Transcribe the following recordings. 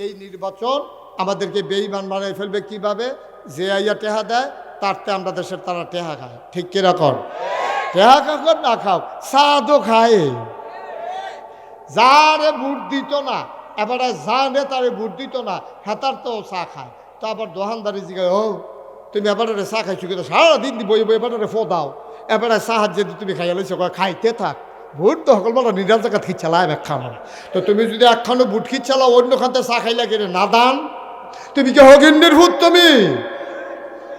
এই নির্বাচন আমাদেরকে বেঈমান বানায় ফেলবে কিভাবে? যে আইয়া টেহা দেয় তারতে আমরা দেশের তারা টেহা খায়। ঠিক কিরকম? টেহা খাক না খাও, সাদও খায়। যারে ভোট দিত না, এবারে যা নেতারে ভোট দিত না, হেতার তো চা খায়। তো আবার দোকানদারি জিগায়, ও তুমি এবারে চা খাইছো কিন্তু সারাদিন বই বই এবারে ফো দাও, এবারে চাহাত যদি তুমি খাইয়া লইছো খাইতে থাক। ভোট তো সকলবেলা নিরাল জায়গা খিচ্ছালায় একখানো। তো তুমি যদি একখানো ভোট খিচ্ছালাও অন্য খানতে চা খাইলা গেলে না দান, তুমি কি হগিন্নির ভূত? তুমি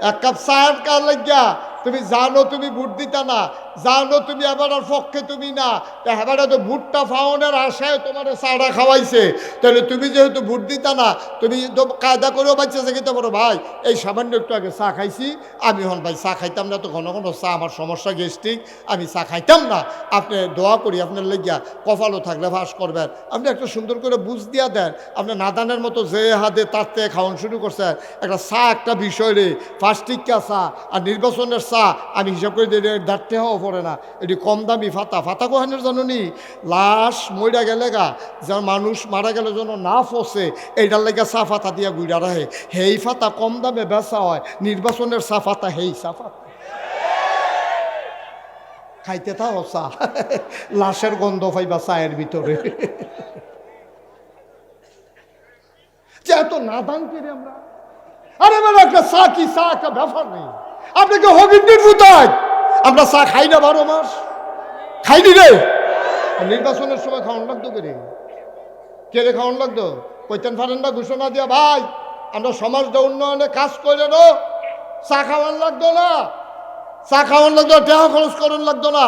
এক কাপ চায়ের কার লাগিয়া তুমি জানো তুমি ভোট দিতা না, জানো তুমি এবার পক্ষে তুমি না, এবারে তো ভোটটা ফাউনের আশায় তোমার চাটা খাওয়াইছে। তাহলে তুমি যেহেতু ভোট দিতা না, তুমি তো কায়দা করেও বাচ্চা কিন্তু বলো ভাই এই সামান্য একটু আগে চা খাইছি, আমি হন ভাই চা খাইতাম না, তো ঘন ঘন চা আমার সমস্যা গ্যাস্ট্রিক, আমি চা খাইতাম না। আপনি দোয়া করি আপনার লেগিয়া কপালও থাকলে ফাঁস করবেন। আপনি একটা সুন্দর করে বুঝ দিয়া দেন। আপনি নাদানের মতো যে হাতে তার থেকে খাওয়ান শুরু করছেন। একটা চা একটা বিষয় রে, ফার্স্টিকা চা আর নির্বাচনের চা আমি হিসাব করে দিয়ে দাঁড়তে হওয়া পড়ে না। এটি কম দামি ফাতা। ফাতা কোহানের জানি লাশ মইরা গেলে গা, যার মানুষ মারা গেলে যেন না ফসে, এইটার লেগে চা ফাতা দিয়া গুড়া রাখে। হেই ফাতা কম দামে বেচা হয়, নির্বাচনের চা ফাতা হেই চা ফাতা খাইতে থাও চা, লাশের গন্ধ পাইবা চায়ের ভিতরে। যে এত নাদান করে আমরা, আরে বেলা একটা চা কি চা একটা ব্যাপার নেই। আপনাকে হগিন্নির ভূতায় আমরা চা খাই না 12 মাস, খাইনি রে। নির্বাচনের সময় খাওয়ান লাগতো করে, কে রে খাওয়ান লাগতো? কইতেন পারেন না ঘোষণা দিয়া ভাই আমরা সমাজটা উন্নয়নে কাজ করে নো, চা খাওয়ান লাগতো না, চা খাওয়ান লাগতো, টেহা খরচ করেন লাগতো না।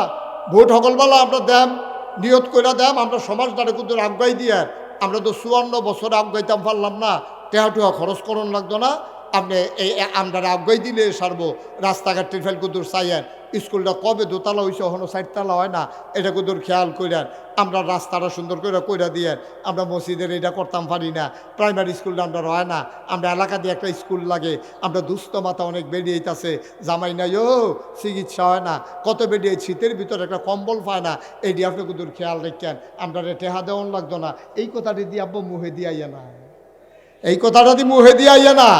ভোট সকলবেলা আমরা দেম, নিয়ত করে দেম, আমরা সমাজটারে কিন্তু আগাই দিয়ে, আমরা তো 54 বছর আগাইতাম পারলাম না, টেহা টেহা খরচ করন লাগতো না। আপনি এই আমরা আগাই দিলে সারবো। রাস্তাঘাট টিফেল কুদুর চাইয়েন, স্কুলটা কবে দোতলা হয়েছে এখনো 4 তলা হয় না, এটা কুদুর খেয়াল করেন। আমরা রাস্তাটা সুন্দর করে কইরা দিয়ে, আমরা মসজিদের এটা করতাম পারি না, প্রাইমারি স্কুলটা আমরা হয় না, আমরা এলাকা দিয়ে একটা স্কুল লাগে, আমরা দুস্থ মাথা অনেক বেরিয়েছে, জামাই নাই ও চিকিৎসা হয় না, কত বেরিয়ে শীতের ভিতরে একটা কম্বল পায় না, এইটি আপনি কুদুর খেয়াল রেখেন। আমরা টেহা দেওয়ান লাগতো না। এই কথাটি দিয়ে আব্বু মুহে দিয়ে আইয়া না, এই কথাটা দিয়ে মুহে দিয়ে আইয়া না।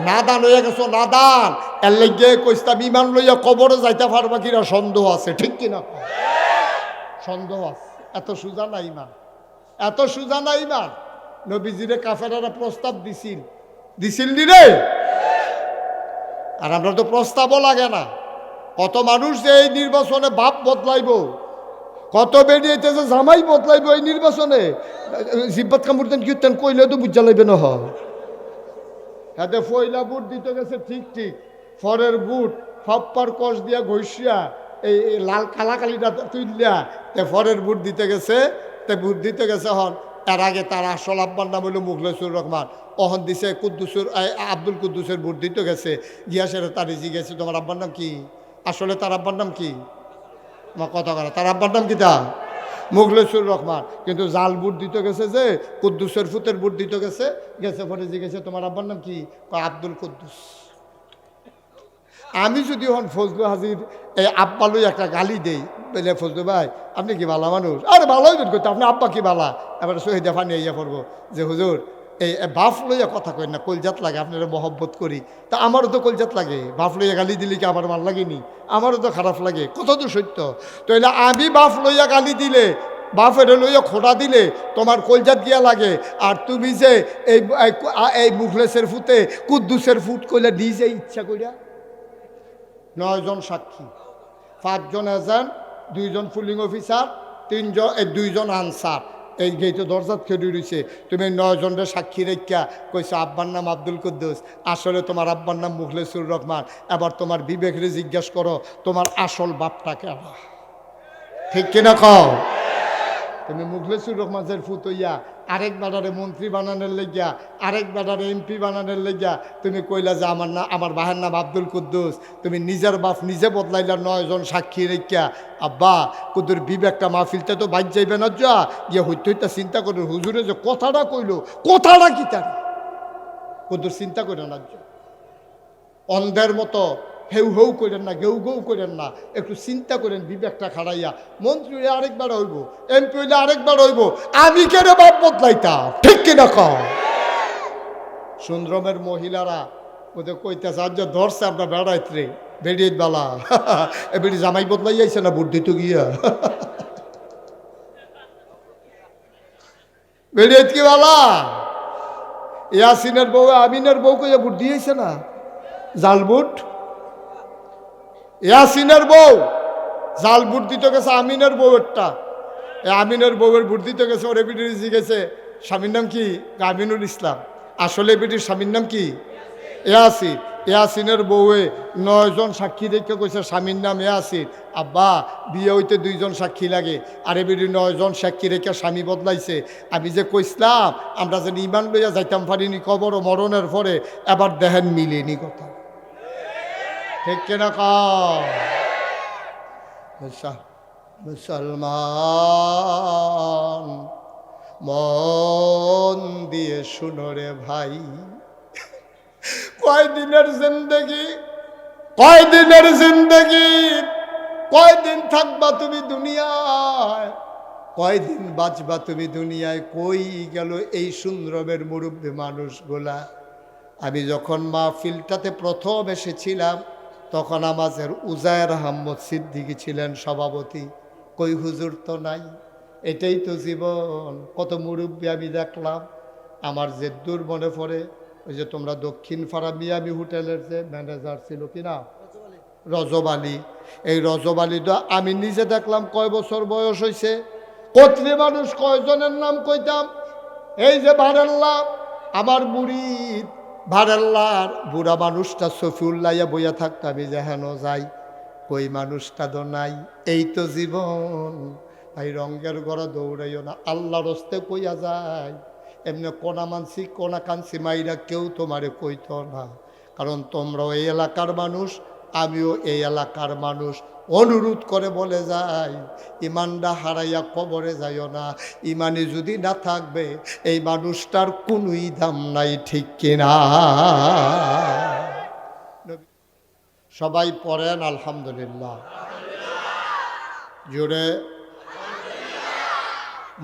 নাদান হয়ে গেছো, নাদান। এর লেগে কইস্তা বিমান লইয়া কবরে যাইতে পারবা কিনা সন্দেহ আছে। ঠিক কিনা? সন্দেহ আছে। এত সুজা না ইমান, এত সুজা না ইমান। নবীজিরে কাফেরারা প্রস্তাব দিছিল নি রে? আর আমরা তো প্রস্তাবও লাগে না। কত মানুষ যে এই নির্বাচনে বাপ বদলাইব, কত বেরিয়েছে জামাই বদলাইব এই নির্বাচনে। জিব্বাত কামড়তেন কীর্তন কইলে তো বুঝা লাগবে না। হাতে ফয়লা বুট দিতে গেছে, ঠিক ঠিক ফরের বুট ফাপ্পার কষ দিয়া ঘষিয়া এই লাল কালাকালিটা তুললিয়া তে ফরের বুট দিতে গেছে। তে বুট দিতে গেছে হন। এর আগে তার আসল আব্বার নাম হইল মুখলেসুর রহমান, অহন দিছে কুদ্দুসুর আব্দুল কুদ্দুসের বুট দিতে গেছে। গিয়াসের তার জিজ্ঞেস তোমার আব্বার নাম কি? আসলে তার আব্বার নাম কি? আমার কথা করা, তার আব্বার নাম কি? তা মুখলেসুর রহমান। কিন্তু জাল বুট দিতে গেছে, যে কুদ্দুসের ফুতের বুট দিতে গেছে। গেছে পরে জিজ্ঞেস তোমার আব্বার নাম কি? আব্দুল কুদ্দুস। আমি যদি হন ফজলু হাজির এই আব্বা লই একটা গালি দেই, বলে ফজলু ভাই আপনি কি বালা মানুষ? আরে ভালোই করতে, আপনি আব্বা কি বালা? এবারে শহীদা ফানি ইয়া পড়বো যে হুজুর এই বাপ লইয়া কথা কই না, কলজাত লাগে, আপনারা মহব্বত করি। তা আমারও তো কলজাত লাগে, বাপ লইয়া গালি দিলে কি আমার ভাল লাগেনি? আমারও তো খারাপ লাগে, কত তো সত্য। তো এলে আমি বাপ লইয়া গালি দিলে, বাপের লইয়া খোটা দিলে তোমার কলজাত গিয়া লাগে। আর তুমি যে এই মুখলেসের ফুতে কুদ্দুসের ফুট কইলে নিজে ইচ্ছা করিয়া। 9 জন সাক্ষী, 5 জন এজেন্ট, 2 জন পুলিং অফিসার, 2 জন আনসার, এই গেইতে দরজাত খেয়ে রয়েছে। তুমি 9 জনের সাক্ষী রেখা কইছো আব্বার নাম আব্দুল কুদ্দুস, আসলে তোমার আব্বার নাম মুখলেসুর রহমান। এবার তোমার বিবেকরে জিজ্ঞেস করো তোমার আসল বাপটা কেনা? ঠিক কিনা কও? তুমি মুখলেসুর রহমানের ফুত হইয়া আরেক বেটারে মন্ত্রী বানানোর লেগিয়া, আরেক বেটারে এমপি বানানোর লেগিয়া তুমি কইলা যে আমার বাহের নাম আব্দুল কুদ্দুস। তুমি নিজের বাপ নিজে বদলাইলা 9 জন সাক্ষী রেখা। আব্বা কুদ্দুর বিবেকটা মাহফিলতে তো বাইর যাইবে না, যা গিয়ে হইতে হইতে চিন্তা করো হুজুরে যে কথাটা কইলো, কথাটা কি তার কুদ্দুর চিন্তা করে না। অন্ধের মতো হেউ হেউ করেন না, গেউ গেউ করেন না, একটু চিন্তা করেন বিবেকটা খাড়াইয়া। মন্ত্রী হইলে আরেকবার হইব, এমপি হইলে আরেকবার হইব, আমি কেন বাপ বদলাইতাম? ঠিক কিনা কও? সুন্দরমের মহিলারা ওদের কইতেছে আজ ধরছে আমরা বেড়াইতে বেড়িয়ে বালা এ বেড়ি জামাই বদলাই যাইছে না বুদ্ধি তো গিয়া বেড়িয়ে কি বালা ইয়াসিনের বউ আমিনের বউ কইয়া বুদ্ধি হয়েছে না জালবুট ইয়াসিনের বউ জাল বুট দিতে গেছে আমিনের বউয়েরটা আমিনের বউয়ের বুট দিতে গেছে ওরে বিটির জিগেছে স্বামীর নাম কি আমিনুল ইসলাম আসলে বিটির স্বামীর নাম কি ইয়াসিন ইয়াসিনের বউয়ে 9 জন সাক্ষী দেখে কইছে স্বামীর নাম ইয়াসিন আব্বা বিয়ে হইতে 2 জন সাক্ষী লাগে আর এ বিটি 9 জন সাক্ষী রেখে স্বামী বদলাইছে আমি যে কইসলাম আমরা যেন ইমান লইয়া যাইতাম পারিনি কবর ও মরণের পরে এবার দেখেন মিলেনি কথা ঠিক কিনা মুসলমান মন দিয়ে শুনো রে ভাই কয়দিনের জিন্দগি কয়দিন থাকবা তুমি দুনিয়ায় কয়দিন বাঁচবা তুমি দুনিয়ায় কই গেল এই সুন্দরমের মুরব্বী মানুষগুলা আমি যখন মাহফিলটাতে প্রথম এসেছিলাম তখন আমাদের উজায়ের আহমদ সিদ্দিকী ছিলেন সভাপতি কই হুজুর তো নাই এটাই তো জীবন কত মুরব্বী আমি দেখলাম আমার যে দূর মনে পড়ে ওই যে তোমরা দক্ষিণ পাড়া মিয়ামি হোটেলের যে ম্যানেজার ছিল কিনা রজব আলী এই রজব আলীটা আমি নিজে দেখলাম কয় বছর বয়স হয়েছে কতরি মানুষ কয়জনের নাম কইতাম এই যে ভারেল্লা আমার মুরিদ ভারেল্লার বুড়া মানুষটা সফিউল্লাইয়া বইয়া থাকতো আমি যে হেন যাই কই মানুষটা তো নাই এই তো জীবন ভাই রঙ্গের ঘরে দৌড়াইও না আল্লাহর হস্তে কইয়া যায় এমনি কোনা মানসি কোনা কানসি মাইরা কেউ তোমারে কইতো না কারণ তোমরাও এই এলাকার মানুষ আমিও এই এলাকার মানুষ অনুরোধ করে বলে যাই ইমানটা হারাইয়া কবরে যাইও না ইমানে যদি না থাকবে এই মানুষটার কোনোই দাম নাই ঠিক কিনা সবাই পড়েন আলহামদুলিল্লাহ জোরে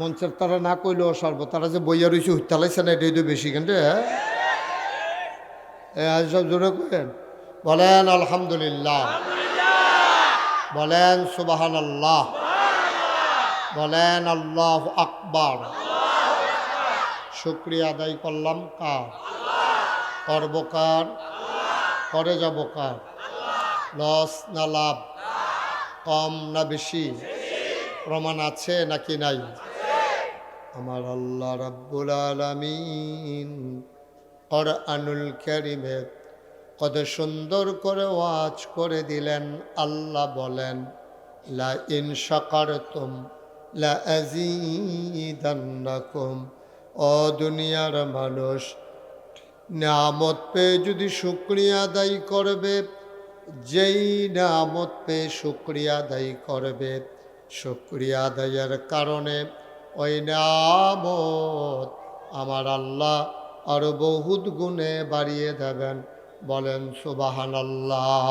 মঞ্চের তারা না কইলেও সর্ব তারা যে বইয়া রয়েছে হুত্তালাইছে না এটাই তো বেশি কিন্তু সব জোরে করেন বলেন আলহামদুলিল্লাহ বলেন সুবহানাল্লাহ বলেন আল্লাহু আকবার শুকরিয়া আদায় করলাম কার করব কার করে যাব কার লস না লাভ কম না বেশি প্রমাণ আছে নাকি নাই আমার আল্লাহ রাব্বুল আলামিন কুরআনুল কারীমে কত সুন্দর করে ওয়াজ করে দিলেন আল্লাহ বলেন লা ইন শাকারতুম লা আযীদান্নাকুম ও দুনিয়ার মানুষ নিয়ামত পেয়ে যদি শুকরিয়া আদায় করবে যেই নিয়ামত পেয়ে শুকরিয়া আদায় করবে শুকরিয়া আদায়ের কারণে ওই নিয়ামত আমার আল্লাহ আরো বহুত গুণে বাড়িয়ে দেবেন বলেন সুবহানাল্লাহ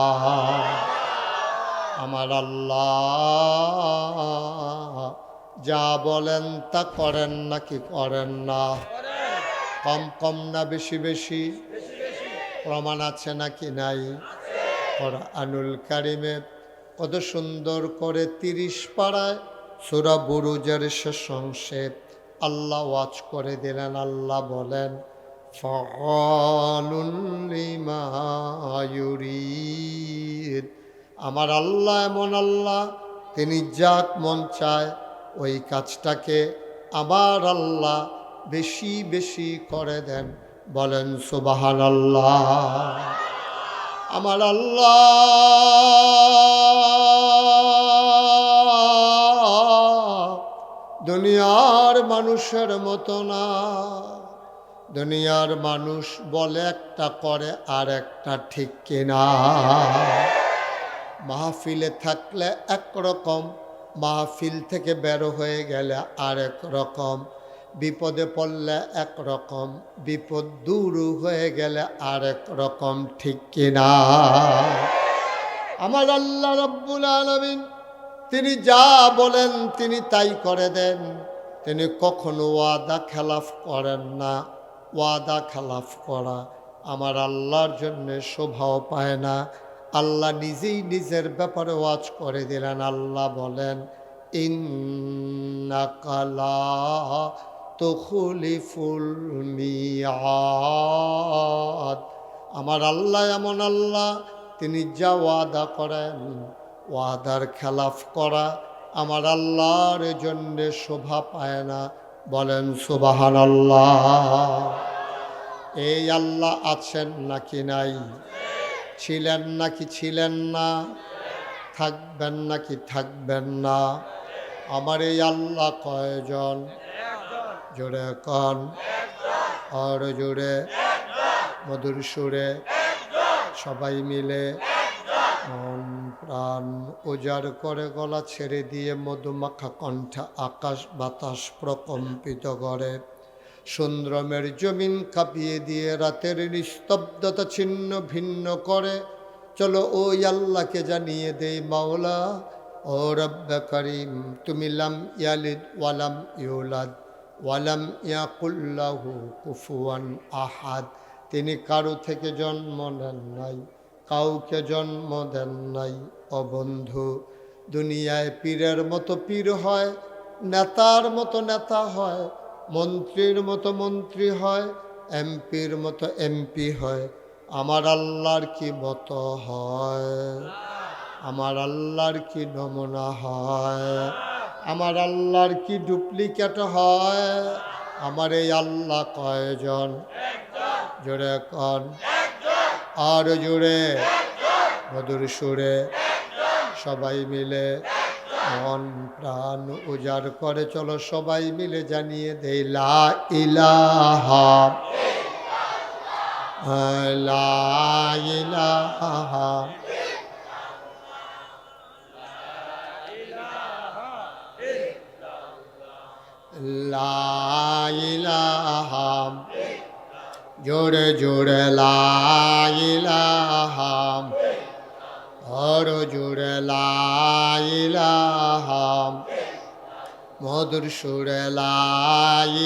আমার আল্লাহ যা বলেন তা করেন নাকি করেন না কম কম না বেশি বেশি প্রমাণ আছে নাকি নাই কুরআনুল কারীমে কত সুন্দর করে 30 পারায় সূরা বুরুজের শেষ অংশে আল্লাহ ওয়াজ করে দিলেন আল্লাহ বলেন ফাআলুল লিমা ইউরিদ আমার আল্লাহ এমন আল্লাহ তিনি যাক মন চায় ওই কাজটাকে আবার আল্লাহ বেশি বেশি করে দেন বলেন সুবহানাল্লাহ আমার আল্লাহ দুনিয়ার মানুষের মতো না দুনিয়ার মানুষ বলে একটা করে আর একটা ঠিক কিনা মাহফিলে থাকলে একরকম মাহফিল থেকে বের হয়ে গেলে আরেক রকম বিপদে পড়লে একরকম বিপদ দূর হয়ে গেলে আরেক রকম ঠিক কিনা আমার আল্লাহ রাব্বুল আলামিন তিনি যা বলেন তিনি তাই করে দেন তিনি কখনো ওয়াদা খেলাফ করেন না ওয়াদা খেলাফ করা আমার আল্লাহর জন্য শোভাও পায় না। আল্লাহ নিজেই নিজের ব্যাপারে ওয়াজ করে দিলেন। আল্লাহ বলেন, ইন্নাকা লা তুখলিফুল মিয়াদ। আমার আল্লাহ এমন আল্লাহ, তিনি যা ওয়াদা করেন, ওয়াদার খেলাফ করা আমার আল্লাহর জন্য শোভা পায় না। বলেন সুবহানাল্লাহ। এই আল্লাহ আছেন নাকি নাই? ছিলেন নাকি ছিলেন না? থাকবেন নাকি থাকবেন না? আমার এই আল্লাহ কয়জন? জোরে কন, আর জোরে, মধুর সুরে, সবাই মিলে মন প্রাণ উজাড় করে গলা ছেড়ে দিয়ে মধুমাখা কণ্ঠে আকাশ বাতাস প্রকম্পিত করে, সুন্দ্রমের জমিন কাঁপিয়ে দিয়ে রাতের নিস্তব্ধতা ছিন্ন ভিন্ন করে। চলো ওই আল্লাহকে জানিয়ে দেই, মাওলা ও রব্বে করিম, তুমি লাম ইয়ালিদ ওয়ালাম ইউলাদ ওয়ালাম ইয়াকুল্লাহু কুফুয়ান আহাদ। তিনি কারো থেকে জন্ম নেন নাই, কাউকে জন্ম দেন নাই। ও বন্ধু, দুনিয়ায় পীরের মতো পীর হয়, নেতার মতো নেতা হয়, মন্ত্রীর মতো মন্ত্রী হয়, এমপির মতো এমপি হয়। আমার আল্লাহর কি মতো হয়? আমার আল্লাহর কি নমুনা হয়? আমার আল্লাহর কি ডুপ্লিকেট হয়? আমার এই আল্লাহ কয়জন? জোরে কন, আর জোরে, মধুর সুরে, সবাই মিলে মন প্রাণ উজাড় করে চলো সবাই মিলে জানিয়ে দেই, লা ইলাহা লা ইলাহা লা ইলাহা, জোরে জোরে লা ইলাহা, আর জোরে লা ইলাহা, মধুর সুরে লা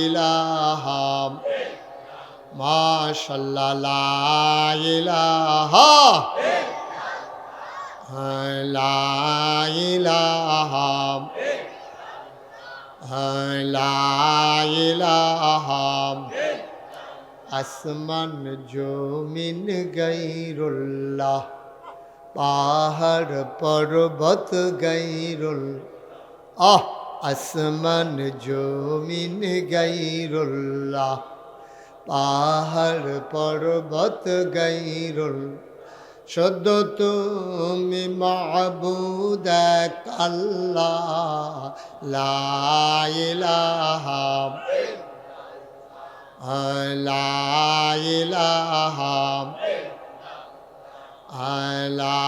ইলাহা, মাশাআল্লাহ লা ইলাহা লা ইলাহা লা ইলাহা। আসমান জমিন গায়রুল্লাহ, পাহাড় পর্বত গায়রুল্লাহ। আসমান জমিন গায়রুল্লাহ, পাহাড় পর্বত গায়রুল্লাহ। সদ্য তুমি মাবুদ এক আল্লাহ, লা ইলাহা লা ইলাহা লা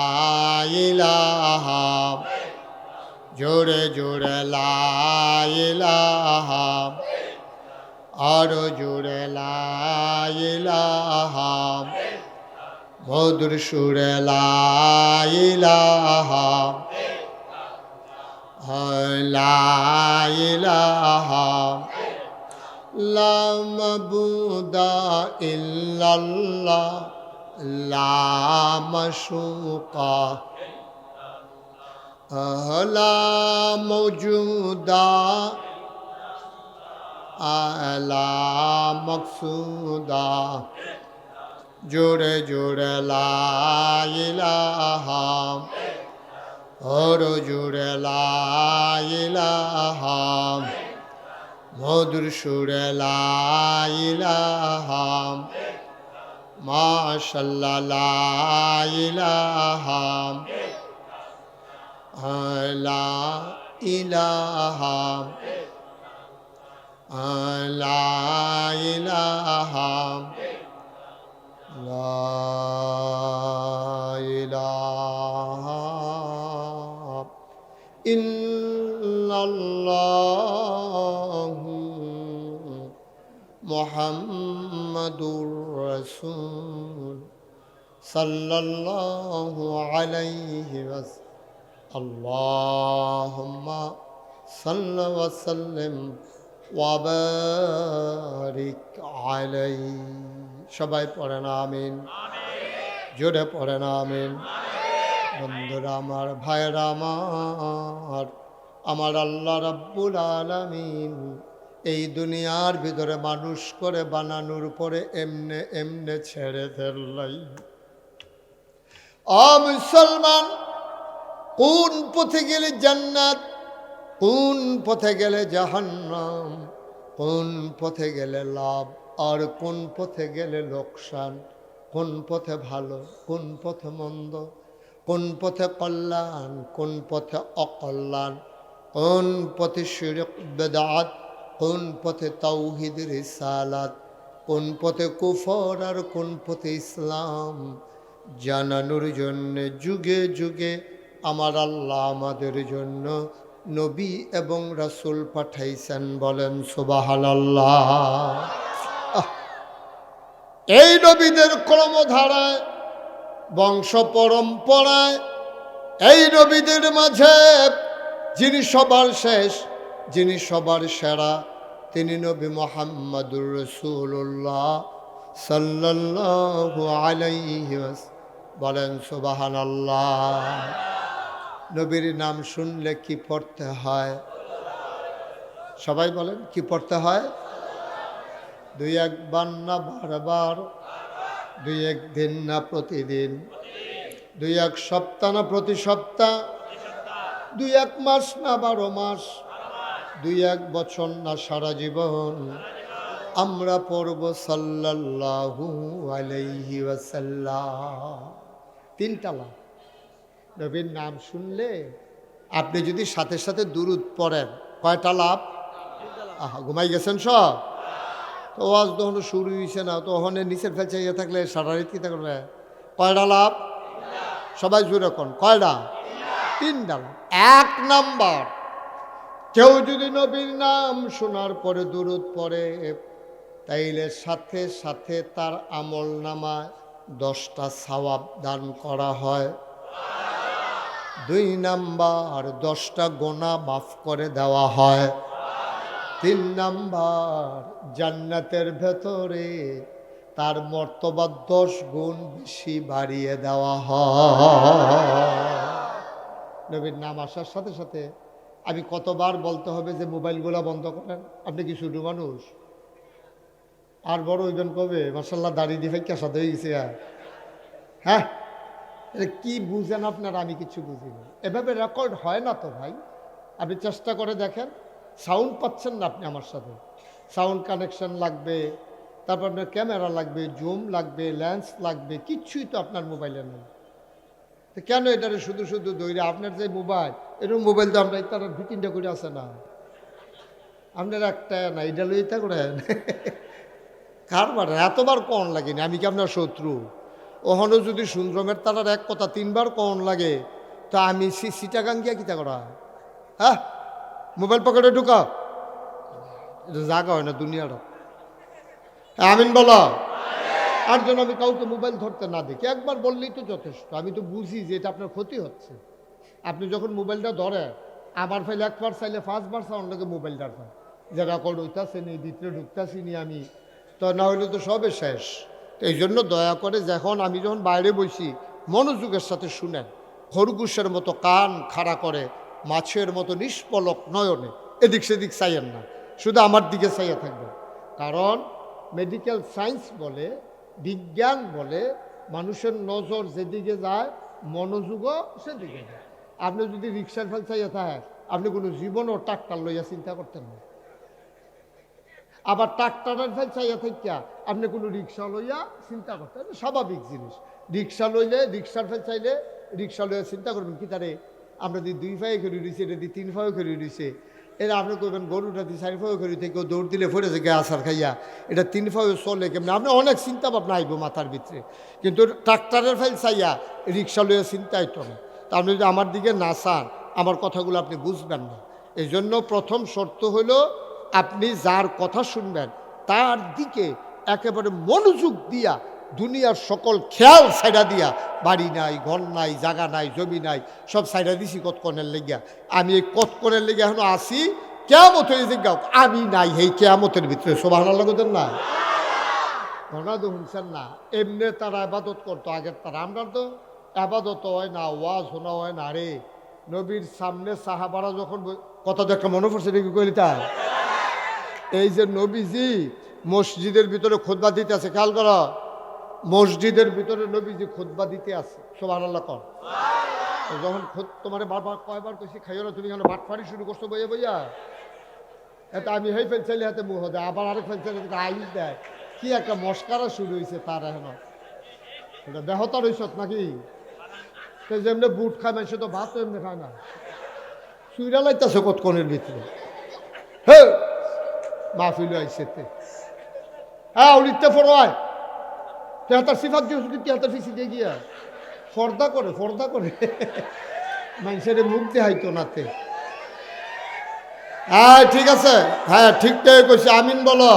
ইলাহা, জোরে জোরে লা ইলাহা, আরো জোরে লা ইলাহা, মধুর সুরে লা ইলাহা লা ইলাহা। লা মাবুদা ইল্লাল্লাহ, লা মাশুকা লা মওজুদা লা মাকসুদা। জোরে জোরে লা ইলাহা, আর জোরে লা ইলাহা, মধুর সুরে লা ইলাহা, মাশাআল্লাহ লা ইলাহা লা ইলাহা লা ইলাহা লা ইলাহা ইল্লাল্লাহু মুহাম্মাদুর রাসূল সাল্লাল্লাহু আলাইহি ওয়াসাল্লাম। আল্লাহুম্মা সাল্লি ওয়া সাল্লিম وبارك عليه সবাই পড়েন আমিন জোরে পড়েন আমিন বন্ধুরা আমার ভাইরা আমার আল্লাহ রাব্বুল আলামিন এই দুনিয়ার ভিতরে মানুষ করে বানানোর পরে এমনে এমনে ছেড়ে দিলাই মুসলমান কোন পথে গেলে জান্নাত কোন পথে গেলে জাহান্নাম কোন পথে গেলে লাভ আর কোন পথে গেলে লোকসান কোন পথে ভালো কোন পথে মন্দ কোন পথে কল্যাণ কোন পথে অকল্যাণ কোন পথে শিরক বেদাত কোন পথে তাওহীদ রিসালাত কোন পথে কুফর আর কোন পথে ইসলাম জানানোর জন্য যুগে যুগে আমার আল্লাহ আমাদের জন্য নবী এবং রাসূল পাঠাইছেন বলেন সুবহানাল্লাহ এই নবীদের ক্রমধারায় বংশ পরম্পরায় এই নবীদের মাঝে যিনি সবার শেষ যিনি সবার সেরা তিনি নবী মুহাম্মদুর রাসূলুল্লাহ সাল্লাল্লাহু আলাইহি বলেন সুবহানাল্লাহ নবীর নাম শুনলে কি পড়তে হয় সবাই বলেন কি পড়তে হয় দুই একবার না বারবার দুই এক দিন না প্রতিদিন দুই এক সপ্তাহ না প্রতি সপ্তাহ দুই এক মাস না 12 মাস দুই এক বছর না সারা জীবন আমরা পড়ব সাল্লাল্লাহু আলাইহি ওয়াসাল্লাম তিনটা লাভ নবীর নাম শুনলে আপনি যদি সাথে সাথে দুরূদ পড়েন কয়টা লাভ আহা ঘুমাই গেছেন সব তো আজ তখন শুরু হয়েছে না তো ওখানে নিচের ফেলছে ইয়ে থাকলে সারা রাত কী করবে কয়টা লাভ সবাই জুড়ে কোন কয়টা তিনটা লাভ এক নাম্বার কেউ যদি নবীর নাম শোনার পরে দুরূদ পড়ে তাইলে সাথে সাথে তার আমল নামায় 10টা সওয়াব দান করা হয় দুই নাম্বার 10টা গুনাহ মাফ করে দেওয়া হয় তিন নাম্বার জান্নাতের ভেতরে তার মর্তবা 10 গুণ বেশি বাড়িয়ে দেওয়া হয় নবীর নাম আসার সাথে সাথে আমি কতবার বলতে হবে যে মোবাইলগুলো বন্ধ করেন আপনি কি শুধু মানুষ আর বড় হইবেন কবে মাশাআল্লাহ দাড়ি দিয়ে কেসা হয়ে গেছে হ্যাঁ এটা কি বুঝেন আপনারা আমি কিছু বুঝিনি এভাবে রেকর্ড হয় না তো ভাই আপনি চেষ্টা করে দেখেন সাউন্ড পাচ্ছেন না আপনি আমার সাথে সাউন্ড কানেকশন লাগবে তারপর আপনার ক্যামেরা লাগবে জুম লাগবে লেন্স লাগবে কিচ্ছুই তো আপনার মোবাইলে নেই তো কেন এটারে শুধু শুধু দৌড়ে আপনার যে মোবাইল এরকম মোবাইল তো আমরা তার 2-3টা করে আছে না আপনার একটা না এটা লইতা করেন কারবার এতবার কন লাগেনি আমি কি আপনার শত্রু ওখানেও যদি সুন্দরমের তারার এক কথা 3বার কন লাগে তো আমি সিটাগাং গিয়া কিতা করা হ্যাঁ মোবাইল পকেটে ঢুকা এটা জায়গা হয় না দুনিয়াটা আমিন বলো আর জন্য আমি কাউকে মোবাইল ধরতে না দেখি একবার বললেই তো যথেষ্ট আমি তো বুঝি যে এটা আপনার ক্ষতি হচ্ছে আপনি যখন মোবাইলটা ধরে আমার ফাইলে একবার চাইলে 5বার সাউন্ডকে মোবাইলটা পায় যে রেকর্ড হইতাছে নি ভিতরে ঢুকতাছি নি আমি তো না হইলে তো সবে শেষ এই জন্য দয়া করে যখন আমি যখন বাইরে বসি মনোযোগের সাথে শুনেন খরগোশের মতো কান খাড়া করে মাছের মতো নিষ্পলক নয়নে এদিক সেদিক চাইয়েন না শুধু আমার দিকে চাইয়া থাকবেন কারণ মেডিকেল সায়েন্স বলে বিজ্ঞান বলে মানুষের নজর যেদিকে যায় মনোযোগও সেদিকে যায় আপনি যদি রিক্সার ফেল চাইয়া থাকেন আপনি কোনো জীবনও ট্রাক্টর লইয়া চিন্তা করতেন না আবার ট্রাক্টরের ফেল চাইয়া থাকিয়া আপনি কোনো রিক্সা লইয়া চিন্তা করতেন স্বাভাবিক জিনিস রিক্সা লইলে রিক্সার ফেল চাইলে রিক্সা লইয়া চিন্তা করবেন কি তারে আমরা যদি 2 পায়ে করে দিয়েছি এটা দিয়ে 3 পায়ে করে দিয়েছে এটা আপনি করবেন গরুটা দিয়ে 4 পায়ে করে থেকে দৌড় দিলে ফেরে যে আসার খাইয়া এটা 3 পায়ে চলে কেমন আপনি অনেক চিন্তা ভাবনা আইব মাথার ভিতরে কিন্তু ট্রাক্টরের ফেল চাইয়া রিক্সা লইয়া চিন্তা হইতো না তা আপনি যদি আমার দিকে না চান আমার কথাগুলো আপনি বুঝবেন না এই জন্য প্রথম শর্ত হলো আপনি যার কথা শুনবেন তার দিকে একেবারে মনোযোগ দিয়া দুনিয়ার সকল খেয়াল সাইডা দিয়া বাড়ি নাই ঘর নাই জায়গা নাই জমি নাই সব সাইডা দিছি কতক্ষণের লেগিয়া আমি এই কতক্ষণের লেগে এখনো আসি কেয়ামত হয়ে জিজ্ঞাও আমি নাই এই কেয়ামতের ভিতরে সুবহানাল্লাহ বলেন না ঘটনা তো শুনছেন না এমনি তারা আবাদত করতো আগের তারা আমরা তো আবাদত হয় না ওয়াজ শোনা হয় না রে নবীর সামনে সাহাবারা যখন কথা তো একটা মনে পড়ছে দেখি কইলি তা এই যে নবীজি মসজিদের ভিতরে খুতবা দিতে আছে খেয়াল করো মসজিদের ভিতরে নবীজি খুতবা দিতে আছে সুবহানাল্লাহ কর যখন তোমার বারবার কয়বার কইছি খাইও না তুমি কেন বাটফারি শুরু করছো বইয়া বইয়া এটা আমি হেই ফেলছিলি হাতে মুখ দেয় আবার আরেক ফেলছিলি আইস দেয় কি একটা মস্কারা শুরু হয়েছে তার এখন এটা দেহতার হইস নাকি যেমনি বুট খায় মানুষ তো ভাত এমনি খায় না সুইরা লাইতেছে কতক্ষণের ভিতরে হে মাহফিল আইসে হ্যাঁ উড়িতে ফরোয় তেহাতার সিফাত দিয়েছ কি তেহাতার ফিসি দিয়ে গিয়া ফর্দা করে মানুষের মুখ দেখাইতো নাতে হ্যাঁ ঠিক আছে হ্যাঁ ঠিকঠাক কইছি আমিন বলো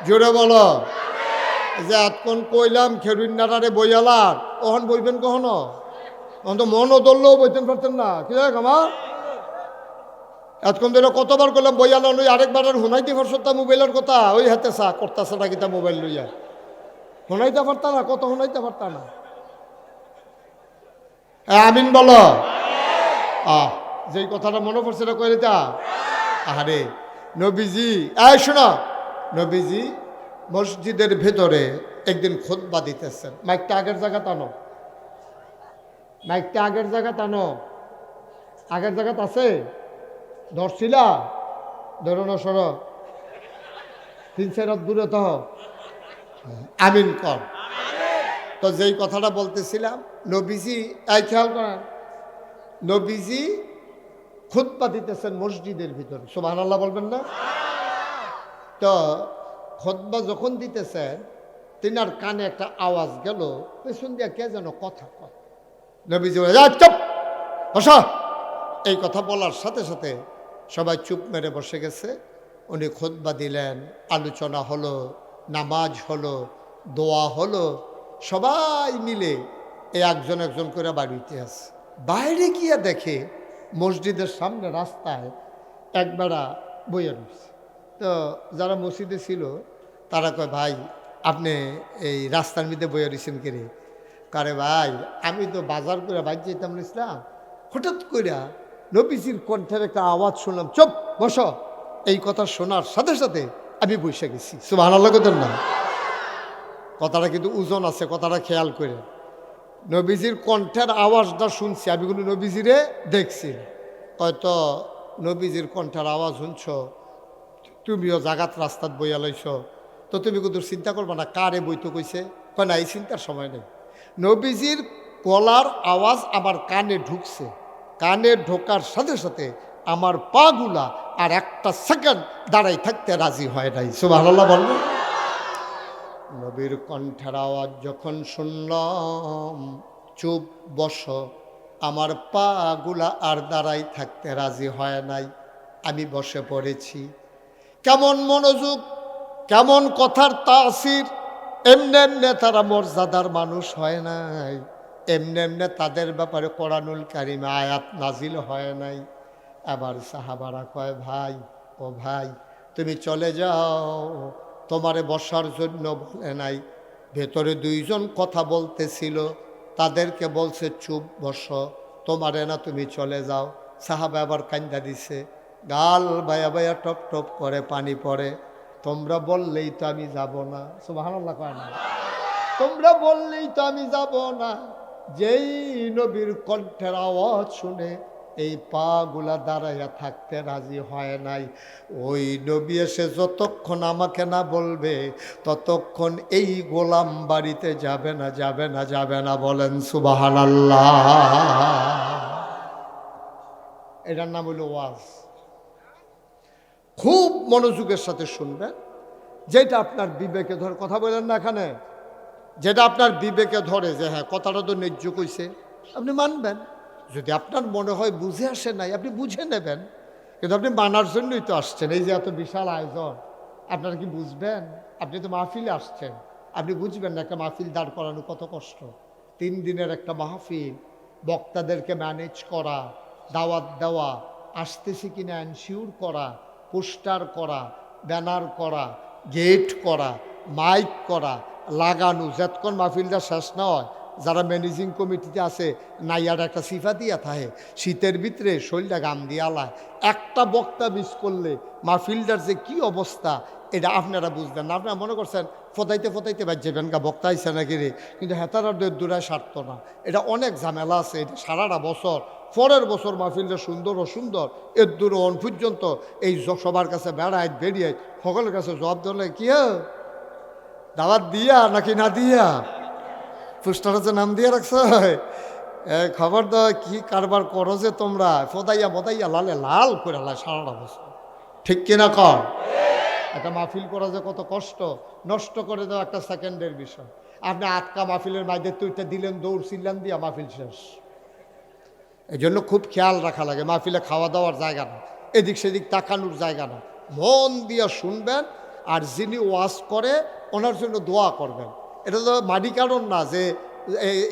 জোরে বলো যে এতক্ষণ কইলাম খেরুন্নারে বইয়ালার ওখান বইবেন কখনো তখন তো মনও ধরলেও বইতেন পারতেন না কি দেখ আমার এতক্ষণ ধরে কতবার করলাম বইয়ালা লই আরেকবার আর শুনাইতে পারছো তা মোবাইলের কথা ওই হাতে চা করতেছে নাকি তা মোবাইল লইয়া শুনাইতে পারতা না কত শুনাইতে পারতা না আমিন বলো যেই কথাটা মনে পড়ছে এটা কইলে তা আরে নবীজি এই শোনো নবীজি মসজিদের ভেতরে একদিন খুতবা দিতেছেন মাইকটা আগের জায়গা টানো মাইকটা আগের জায়গা টানো আগের জায়গাতে আছে ধরছিলা ধরো না সরো 3-4 হাত দূরে তো আমিন কর তো যেই কথাটা বলতেছিলাম নবীজি এই খেয়াল করেন নবীজি খুতবা দিতেছেন মসজিদের ভিতরে সুবহানাল্লাহ বলবেন না তো খুতবা যখন দিতেছেন তিনার কানে একটা আওয়াজ গেল পেছন দিয়ে কে যেন কথা কয় নবীজি চুপ বসো এই কথা বলার সাথে সাথে সবাই চুপ মেরে বসে গেছে উনি খুতবা দিলেন আলোচনা হলো নামাজ হলো দোয়া হলো সবাই মিলে এই একজন একজন করে বাড়িতে আসে বাইরে গিয়ে দেখে মসজিদের সামনে রাস্তায় একবেলা বইয়া রয়েছে তো যারা মসজিদে ছিল তারা কয় ভাই আপনি এই রাস্তার মধ্যে বইয়া রয়েছেন কে রে কারে ভাই আমি তো বাজার করে বাইর যেতাম ইসলাম হঠাৎ করে নবীজির কণ্ঠের একটা আওয়াজ শুনলাম চুপ বসো এই কথা শোনার সাথে সাথে আমি বসে গেছি সুবহানাল্লাহ কইতেন না কথাটা কিন্তু ওজন আছে কথাটা খেয়াল করে নবীজির কণ্ঠের আওয়াজটা শুনছি আমি কিন্তু নবীজিরে দেখছি হয়তো নবীজির কণ্ঠের আওয়াজ শুনছ তুমিও জাগাত রাস্তাত বইয়া লাইছ তো তুমি কিন্তু চিন্তা করবা না কারে বইতে কইছে কয় না এই চিন্তার সময় নেই নবীজির গলার আওয়াজ আমার কানে ঢুকছে কানে ঢোকার সাথে সাথে আমার পাগুলা আর একটা সেকেন্ড দাঁড়াই থাকতে রাজি হয় নাই সুবহানাল্লাহ বলবো নবীর কণ্ঠের আওয়াজ যখন শুনলাম চুপ বসো আমার পাগুলা আর দাঁড়াই থাকতে রাজি হয় নাই আমি বসে পড়েছি কেমন মনোযোগ কেমন কথার তাসির এমনি এমনি তারা মর্যাদার মানুষ হয় নাই এমনি এমনি তাদের ব্যাপারে কোরআনুল কারিমে আয়াত নাজিল হয় নাই আবার সাহাবারা কয় ভাই ও ভাই তুমি চলে যাও তোমারে বসার জন্য বলে নাই ভেতরে দুইজন কথা বলতেছিল তাদেরকে বলছে চুপ বসো তোমারে না তুমি চলে যাও সাহাবা আবার কান্দা দিছে গাল বায়া বায়া টপ টপ করে পানি পড়ে তোমরা বললেই তো আমি যাব না সুবহানাল্লাহ কয় না তোমরা বললেই তো আমি যাব না যেই নবীর কণ্ঠের আওয়াজ শুনে এই পাগুলা দাঁড়াইয়া থাকতে রাজি হয় নাই ওই নবী এসে যতক্ষণ আমাকে না বলবে ততক্ষণ এই গোলাম বাড়িতে যাবে না যাবে না যাবে না বলেন সুবহানাল্লাহ এটার নাম হলো ওয়াজ খুব মনোযোগের সাথে শুনবেন যেটা আপনার বিবেকে ধরে কথা বলেন না এখানে যেটা আপনার বিবেকে ধরে যে হ্যাঁ কথাটা তো ন্যায্য কইছে আপনি মানবেন যদি আপনার মনে হয় বুঝে আসে নাই আপনি বুঝে নেবেন কিন্তু আপনি মানার জন্যই তো আসছেন এই যে এত বিশাল আয়োজন আপনারা কি বুঝবেন আপনি তো মাহফিলে আসছেন আপনি বুঝবেন না একটা মাহফিল দাঁড় করানো কত কষ্ট 3 দিনের একটা মাহফিল বক্তাদেরকে ম্যানেজ করা দাওয়াত দেওয়া আসতেছি কিনা এনশিওর করা, পোস্টার করা, ব্যানার করা, গেট করা, মাইক করা, লাগানো, যতক্ষণ মাহফিলটা শেষ না হয়, যারা ম্যানেজিং কমিটিতে আছে নাইয়ার একটা সিফা দিয়া থাকে, শীতের ভিতরে শরীরটা গাম দিয়া লায়, একটা বক্তা মিস করলে মাহফিলটার যে কি অবস্থা এটা আপনারা বুঝবেন না। আপনারা মনে করছেন ফতাইতে ফতাইতে বাজবেন গা বক্তা আইসে নাকি রে, কিন্তু হেতারা দূরায় সারত না। এটা অনেক ঝামেলা আছে, এটা সারাটা বছর, পরের বছর মাহফিলটা সুন্দর ও সুন্দর এর দূর অন পর্যন্ত এই সবার কাছে বেড়ায় বেরিয়ে সকলের কাছে জবাব ধরলে কি দাওয়াত দিয়া নাকি না দিয়া, পোস্টারে যে নাম দিয়ে রাখছ, খবর দাও কি কারবার করো যে তোমরা, ফদাইয়া বদাইয়া লালে লাল করে লাল সারাটা বছর, ঠিক কিনা কর? একটা মাহফিল করা যে কত কষ্ট, নষ্ট করে দেওয়া একটা সেকেন্ডের বিষয়। আপনি আটকা মাহফিলের মাঝে তুইটা দিলেন, দৌড় চিল্লান দিয়া মাহফিল শেষ। এই জন্য খুব খেয়াল রাখা লাগে, মাহফিলে খাওয়া দাওয়ার জায়গা না, এদিক সেদিক তাকানোর জায়গা না, মন দিয়ে শুনবেন। আর যিনি ওয়াজ করে ওনার জন্য দোয়া করবেন। এটা তো মাটি কারণ না যে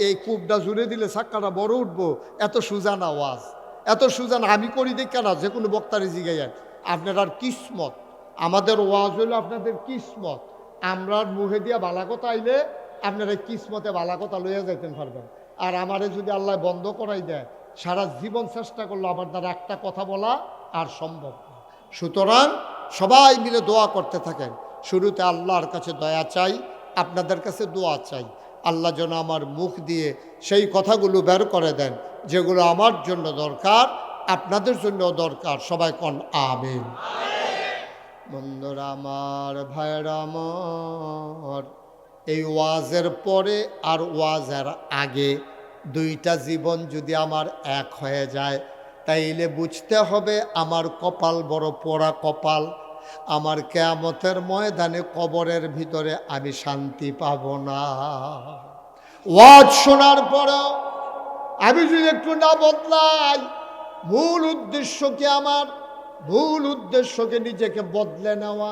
এই কূপটা জুড়ে দিলে সাক্কাটা বড় উঠবো, এত সুজা না ওয়াজ, এত সুজা না। আমি করি দেখে না, যে কোনো বক্তারে জিগাইয়েন আপনার আর কিসমত, আমাদের ওয়াজ হইলো আপনাদের কিসমত। আমরা মুখে দিয়া বালা কথা আইলে আপনারা কিসমতে বালা কথা লইয়া যাইতেন পারবেন। আর আমারে যদি আল্লাহ বন্ধ করাই দেয়, সারা জীবন চেষ্টা করলো আমার দ্বারা একটা কথা বলা আর সম্ভব না। সুতরাং সবাই মিলে দোয়া করতে থাকেন। শুরুতে আল্লাহর কাছে দয়া চাই, আপনাদের কাছে দোয়া চাই, আল্লাহ যেন আমার মুখ দিয়ে সেই কথাগুলো বের করে দেন যেগুলো আমার জন্য দরকার, আপনাদের জন্য দরকার। সবাই কোন আমিন। বন্ধুরা আমার, ভাইরা আমার, এই ওয়াজের পরে আর ওয়াজের আগে দুইটা জীবন যদি আমার এক হয়ে যায়, তাইলে বুঝতে হবে আমার কপাল বড় পোড়া কপাল। আমার কিয়ামতের ময়দানে কবরের ভিতরে আমি শান্তি পাব না। ওয়াজ শোনার পরেও আমি যদি একটু না বদলাই, মূল উদ্দেশ্য কি আমার? মূল উদ্দেশ্যকে নিজেকে বদলে নেওয়া,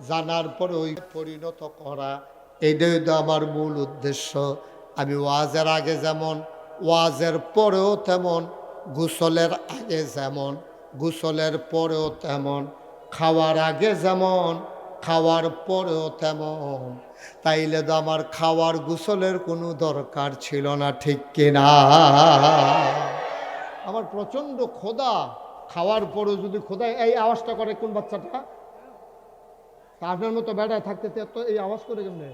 জানার পরে ওই পরিণত করা, এইটাই তো আমার মূল উদ্দেশ্য। আমি ওয়াজের আগে যেমন, ওয়াজের পরেও তেমন, গোসলের আগে যেমন, গোসলের পরেও তেমন, খাওয়ার আগে যেমন, খাওয়ার পরেও তেমন। তাইলে তো আমার খাওয়ার গোসলের কোনো দরকার ছিল না, ঠিক কিনা? আমার প্রচণ্ড ক্ষুধা, খাওয়ার পরেও যদি ক্ষুধায় এই আওয়াজটা করে কোন বাচ্চাটা? আপনার মতো বেড়ায় থাকতে তো এই আওয়াজ করে কেমনে?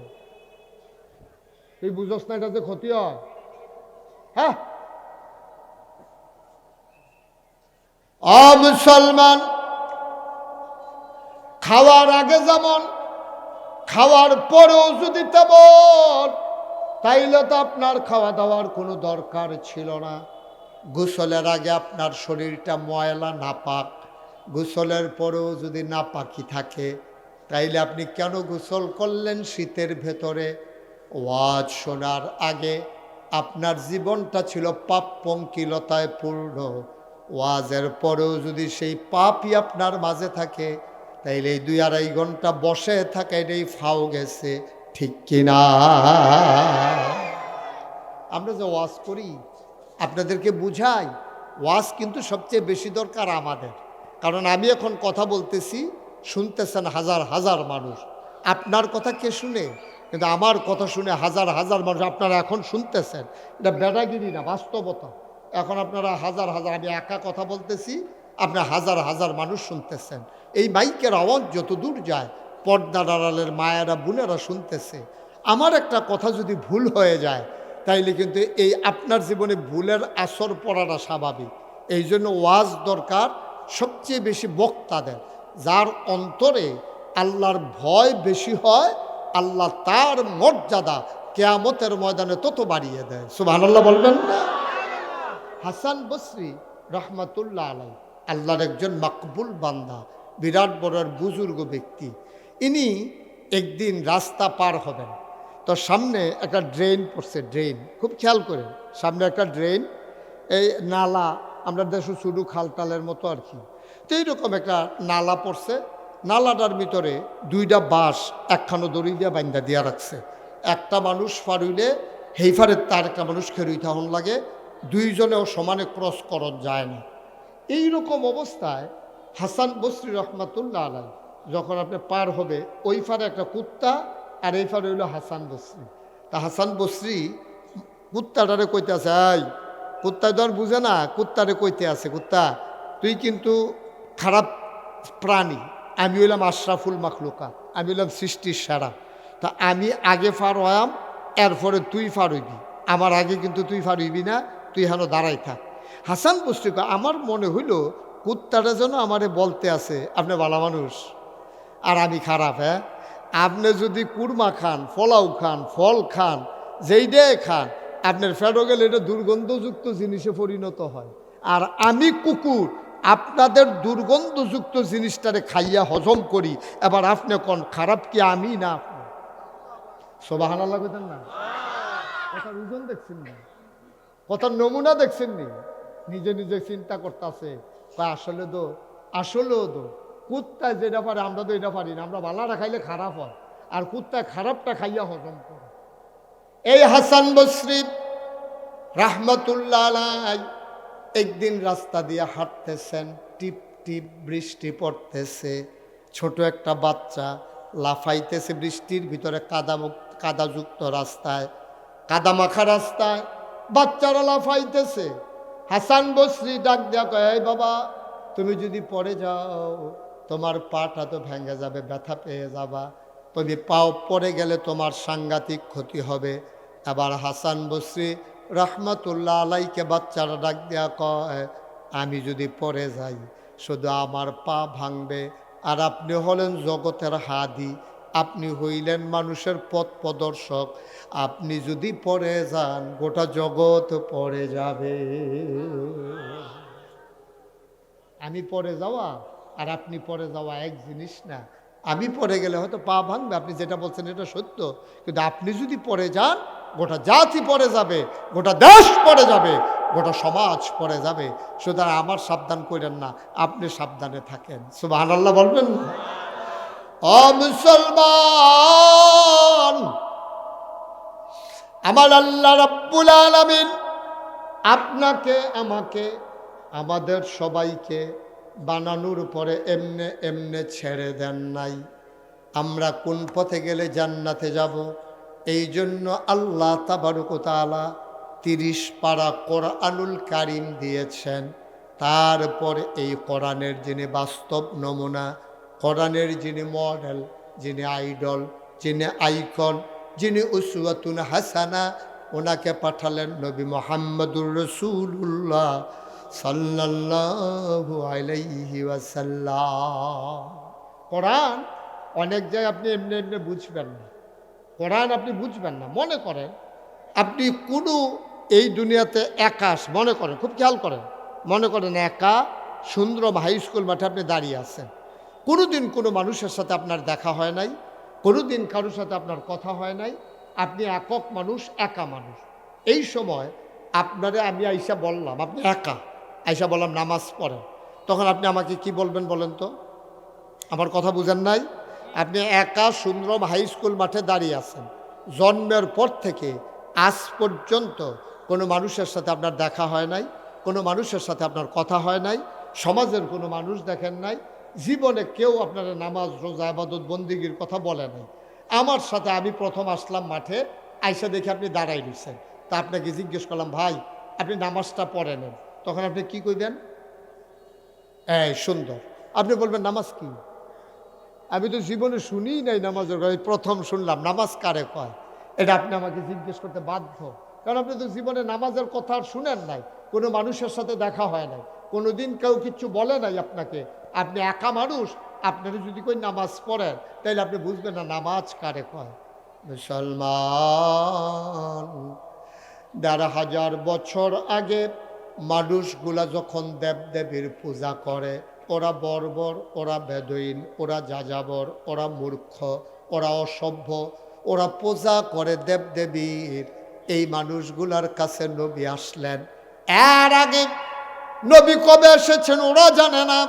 এই বুঝস না এটা যে ক্ষতি হয়? হ্যাঁ, মুসলমান, খাওয়ার আগে যেমন, খাওয়ার পরেও যদি তেমন, তাইলে তো আপনার খাওয়া দাওয়ার কোনো দরকার ছিল না। গোসলের আগে আপনার শরীরটা ময়লা নাপাক, গোসলের পরেও যদি নাপাকি থাকে, তাইলে আপনি কেন গোসল করলেন শীতের ভেতরে? ওয়াজ শোনার আগে আপনার জীবনটা ছিল পাপ পঙ্কিলতায় পূর্ণ, ওয়াজের পরেও যদি সেই পাপই আপনার মাঝে থাকে, তাইলে এই 2-2.5 ঘন্টা বসে থাকা এটাই ফাও গেছে, ঠিক কিনা? আমরা যে ওয়াজ করি, আপনাদেরকে বুঝাই, ওয়াজ কিন্তু সবচেয়ে বেশি দরকার আমাদের। কারণ আমি এখন কথা বলতেছি, শুনতেছেন হাজার হাজার মানুষ, আপনার কথা কে শুনে? কিন্তু আমার কথা শুনে হাজার হাজার মানুষ আপনারা এখন শুনতেছেন। এটা বেড়াগিরি না, বাস্তবতা। এখন আপনারা হাজার হাজার, আমি একা কথা বলতেছি, আপনার হাজার হাজার মানুষ শুনতেছেন। এই মাইকের আওয়াজ যত দূর যায়, পর্দার আড়ালের মায়েরা বোনেরা শুনতেছে। আমার একটা কথা যদি ভুল হয়ে যায়, তাইলে কিন্তু এই আপনার জীবনে ভুলের আসর পড়াটা স্বাভাবিক। এই জন্য ওয়াজ দরকার সবচেয়ে বেশি বক্তাদের, যার অন্তরে আল্লাহর ভয় বেশি হয়, আল্লাহ তার মর্যাদা কিয়ামতের ময়দানে তত বাড়িয়ে দেয়। সুবহানাল্লাহ বলবেন না? হাসান বসরি রহমাতুল্লাহ আলাই, আল্লাহর একজন মাকবুল বান্দা, বিরাট বড় বুজুর্গ ব্যক্তি। ইনি একদিন রাস্তা পার হবেন, তো সামনে একটা ড্রেন পড়ছে, ড্রেন, খুব খেয়াল করেন, সামনে একটা ড্রেন, এই নালা, আমরা দেশে শুধু খালতালের মতো আর কি। তো এইরকম একটা নালা পড়ছে, নালাটার ভিতরে 2টা বাঁশ একখানো দড়ি দিয়ে বান্ধা দিয়া রাখছে। একটা মানুষ ফারুইলে হেইফারের তার একটা মানুষ খেরুই থাহন লাগে, দুইজনেও সমানে ক্রস করন যায় না। এই রকম অবস্থায় হাসান বসরি রহমাতুল্লাহ আলাই যখন আপনি পার হবে, ওই ফারে একটা কুত্তা আর এই ফারে হইল হাসান বসরি। তা হাসান বসরি কুত্তাটারে কইতে আছে, এই কুত্তা তো আর বুঝে না, কুত্তারে কইতে আছে, কুত্তা তুই কিন্তু খারাপ প্রাণী, আমি হইলাম আশরাফুল মাখলুকা, আমি হইলাম সৃষ্টির সেরা, তা আমি আগে ফার হয়াম, এরপরে তুই ফার হইবি, আমার আগে কিন্তু তুই ফার হইবি না, তুই হেন দাঁড়াই থাক। হাসান বসরি কয়, আমার মনে হইল কুত্তাটা যেন আমারে বলতে আছে আপনি ভালো মানুষ আর আমি খারাপ। হ্যাঁ, আপনি যদি কুরমা খান, পোলাও খান, ফল খান, যেইডে খান, আপনার ফেটো গেলে এটা দুর্গন্ধযুক্ত জিনিসে পরিণত হয়, আর আমি কুকুর আপনাদের দুর্গন্ধযুক্ত জিনিসটারে খাইয়া হজম করি। এবার আপনি কোন খারাপ কি আমি না আপনি? সুবহানাল্লাহ কইতেন না? কথার ওজন দেখছেন না, কথার নমুনা দেখছেন নি? নিজে নিজে চিন্তা করতেছে, আসলেও তো কুত্তা যেটা পারে আমরা তো এটা পারি না, আমরা ভালোটা খাইলে খারাপ হয়, আর কুত্তা খারাপটা খাইয়া হজম করে। এই হাসান বসরি রাহমাতুল্লাহ আলাইহি একদিন রাস্তা দিয়ে হাঁটতেছেন, টিপ টিপ বৃষ্টি পড়তেছে, ছোট একটা বাচ্চা লাফাইতেছে বৃষ্টির ভিতরে, কাদাযুক্ত রাস্তায়, কাদা মাখা রাস্তায় বাচ্চারা লাফাইতেছে। হাসান বসরি ডাক দেয়া কয়, এই বাবা, তুমি যদি পড়ে যাও তোমার পাটা তো ভেঙে যাবে, ব্যথা পেয়ে যাবা, তুমি পাও পড়ে গেলে তোমার সাংঘাতিক ক্ষতি হবে। আবার হাসান বসরি রহমতুল্লাহ আলাইকে বাচ্চারা ডাক দেয়া কয়, আমি যদি পড়ে যাই শুধু আমার পা ভাঙবে, আর আপনি হলেন জগতের হাদি, আপনি হইলেন মানুষের পথ প্রদর্শক, আপনি যদি পড়ে যান গোটা জগৎ পড়ে যাবে। আমি পড়ে যাওয়া আর আপনি পড়ে যাওয়া এক জিনিস না। আমি পড়ে গেলে হয়তো পা ভাঙবে, আপনি যেটা বলছেন এটা সত্য, কিন্তু আপনি যদি পড়ে যান গোটা জাতি পড়ে যাবে, গোটা দেশ পড়ে যাবে, গোটা সমাজ পড়ে যাবে। সুতরাং আমার সাবধান করেন না, আপনি সাবধানে থাকেন। সুবহানাল্লাহ বলবেন না? ও মুসলমান, আমার আল্লাহ রাব্বুল আলামিন আপনাকে, আমাকে, আমাদের সবাইকে বানানোর পরে এমনে এমনে ছেড়ে দেন নাই। আমরা কোন পথে গেলে জান্নাতে যাব, এই জন্য আল্লাহ তাবারক ওয়া তাআলা 30 পারা কোরআনুল কারীম দিয়েছেন। তারপরে এই কোরআনের যিনি বাস্তব নমুনা, কোরআনের যিনি মডেল, যিনি আইডল, যিনি আইকন, যিনি উসওয়াতুন হাসানা, ওনাকে পাঠালেন নবী মুহাম্মদুর রাসূলুল্লাহ সাল্লাল্লাহু আলাইহি ওয়াসাল্লাম। কোরআন অনেক জায়গায় আপনি এমনি এমনি বুঝবেন না, কোরআন আপনি বুঝবেন না। মনে করেন আপনি কোনো এই দুনিয়াতে একা, মনে করেন, খুব খেয়াল করেন, মনে করেন একা সুন্দরম হাই স্কুল মাঠে আপনি দাঁড়িয়ে আছেন, কোনোদিন কোনো মানুষের সাথে আপনার দেখা হয় নাই, কোনোদিন কারোর সাথে আপনার কথা হয় নাই, আপনি একক মানুষ, একা মানুষ। এই সময় আপনারে আমি আইসা বললাম, আপনি একা আইসা বললাম নামাজ পড়েন, তখন আপনি আমাকে কি বলবেন বলেন তো? আমার কথা বুঝেন নাই? আপনি একা সুন্দরম হাই স্কুল মাঠে দাঁড়িয়ে আছেন, জন্মের পর থেকে আজ পর্যন্ত কোনো মানুষের সাথে আপনার দেখা হয় নাই, কোনো মানুষের সাথে আপনার কথা হয় নাই, সমাজের কোনো মানুষ দেখেন নাই, জীবনে কেউ আপনার নামাজ রোজা ইবাদত বন্দিগির কথা বলে নাই। আমার সাথে আমি প্রথম আসলাম মাঠে, আইসা দেখে আপনি দাঁড়াই দিচ্ছেন, তা আপনাকে জিজ্ঞেস করলাম, ভাই আপনি নামাজটা পড়ে নেন, তখন আপনি কি কইবেন? এই সুন্দর, আপনি বলবেন নামাজ কি? আমি তো জীবনে শুনিই নাই নামাজের কথা, প্রথম শুনলাম নামাজ কারে কয়, এটা আপনি আমাকে জিজ্ঞেস করতে বাধ্য, কারণ আপনি তো জীবনে নামাজের কথা আর শুনেন নাই, কোনো মানুষের সাথে দেখা হয় নাই, কোনোদিন কেউ কিচ্ছু বলে নাই আপনাকে, আপনি একা মানুষ, আপনারা যদি কই নামাজ পড়েন তাইলে আপনি বুঝবেন না নামাজ কারে কয়। মুসলমান, ১,৫০০ বছর আগে মানুষগুলা যখন দেবদেবীর পূজা করে, ওরা বর্বর, ওরা বেদুইন, ওরা যাযাবর, ওরা মূর্খ, ওরা অসভ্য, ওরা পূজা করে দেবদেবীর। এই মানুষগুলার কাছে নবী আসলেন, এর আগে নবী কবে এসেছেন ওরা জানে না,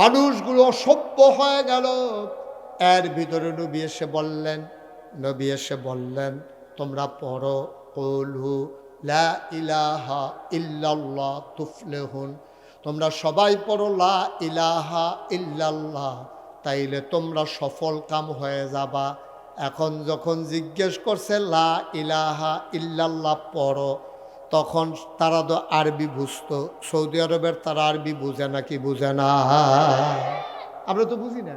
মানুষগুলো অসভ্য হয়ে গেল। এর ভিতরে নবী এসে বললেন তোমরা পড়ো কুলু লা ইলাহা ইল্লাল্লাহ তুফলিহুন, তোমরা সবাই পড়ো লা ইলাহা ইল্লাল্লাহ, তাইলে তোমরা সফল কাম হয়ে যাবা। এখন যখন জিজ্ঞেস করছে লা ইলাহা ইল্লাল্লাহ পড়ো, তখন তারা তো আরবি বুঝতো। সৌদি আরবের তারা আরবি বুঝে নাকি বুঝে না? আমরা তো বুঝি না,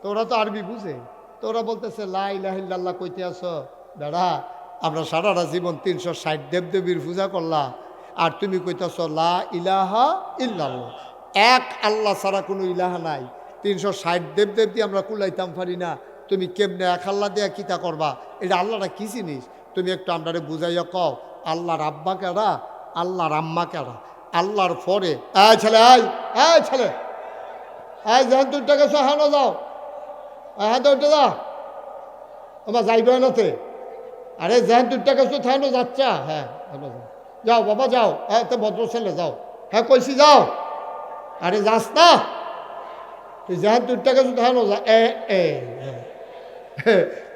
তোরা তো আরবি বুঝে। তোরা বলতেছে লা ইলাহা ইল্লাল্লাহ কইতে আসো বেড়া, আমরা সারাটা জীবন 360 দেবদেবীর পূজা করলাম, আর তুমি কইতেছ লা ইলাহা ইল্লাল্লাহ। এক আল্লাহ ছাড়া কোনো ইলাহা নাই, 360 দেবদেব দিয়ে আমরা কুলাইতাম পারি না, তুমি কেমনে এক আল্লাহ দিয়া কিতা করবা? এটা আল্লাহটা কি জিনিস তুমি একটু আমরারে বুঝাইয়া কও। আল্লাহর আব্বা কেডা, আল্লাহর আম্মা কেডা, আল্লাহর পরে ছেলে ছেলে যেন তুইটা গেছো হানো যাও, হ্যাঁ তো উঠে যা, আমার যাইবে নাতে। আরে যেন তুইটা গেছো থানো যাচ্ছা, হ্যাঁ যাও বাবা যাও, হ্যাঁ তো ভদ্র ছেলে যাও, হ্যাঁ কইছি যাও। আরে যাস না, তুই যেন তুইটা গেছো থানো যা।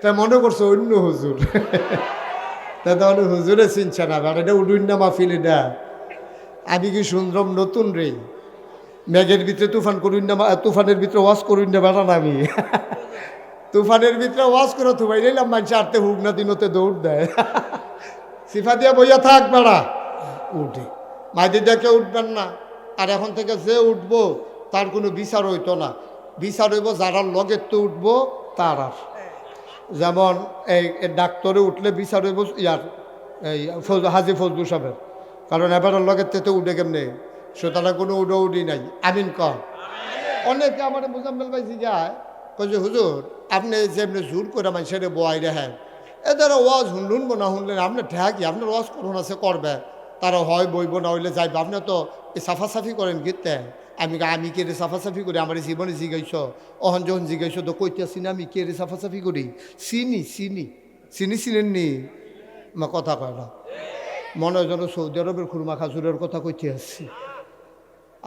তা মনে করছো অন্য হুজুর, তা তাহলে হুজুরে চিনছে না, এটা উডুন না মাহফিল। এটা আমি কি সুন্দরম নতুন রে, মেঘের ভিতরে তুফান করুন না, তুফানের ভিতরে ওয়াজ করুন না বেড়ান আমি। তুফানের ভিতরে ওয়াজ করে তুমাই নিলাম, মানুষ আটতে হুক না দিনতে দৌড় দেয়। সিফা দিয়া বইয়া থাক বেড়া, উঠে মাইদি দেখে উঠবেন না। আর এখন থেকে যে উঠবো তার কোনো বিচার হইতো না, বিচার হইব যারা লগের তো উঠবো তার। আর যেমন এই ডাক্তারে উঠলে বিচার হইব ইয়ার এই হাজি ফজলু সাহেবের, কারণ এবার লগের তো উঠে কেমনে, সুতরাং কোনো উডি নাই। আমিন কর। অনেকে আমার মুজাম্মেল ভাই জিগায় কয়ে হুজুর আপনি যেমনি জোর করে মানুষের বয়াই রেহেন, এদের ওয়াজ শুনবো না শুনলেন আপনি ঠেকি, আপনার ওয়াজ করুন আছে করবে, তারা হয় বইব না হইলে যাইবে। আপনি তো এই সাফাসাফি করেন গীতে, আমি কে রে সাফাসাফি করি, আমার জীবনে জিগাইছ, অহন যখন জিগাইছ তো কইতেছি না আমি কে রে সাফাসাফি করি, চিনি চিনি চিনি চিনেন নি, মা কথা কয় না, মনে হয় যেন সৌদি আরবের খুরমা খাজুরের কথা কইতে আসছি।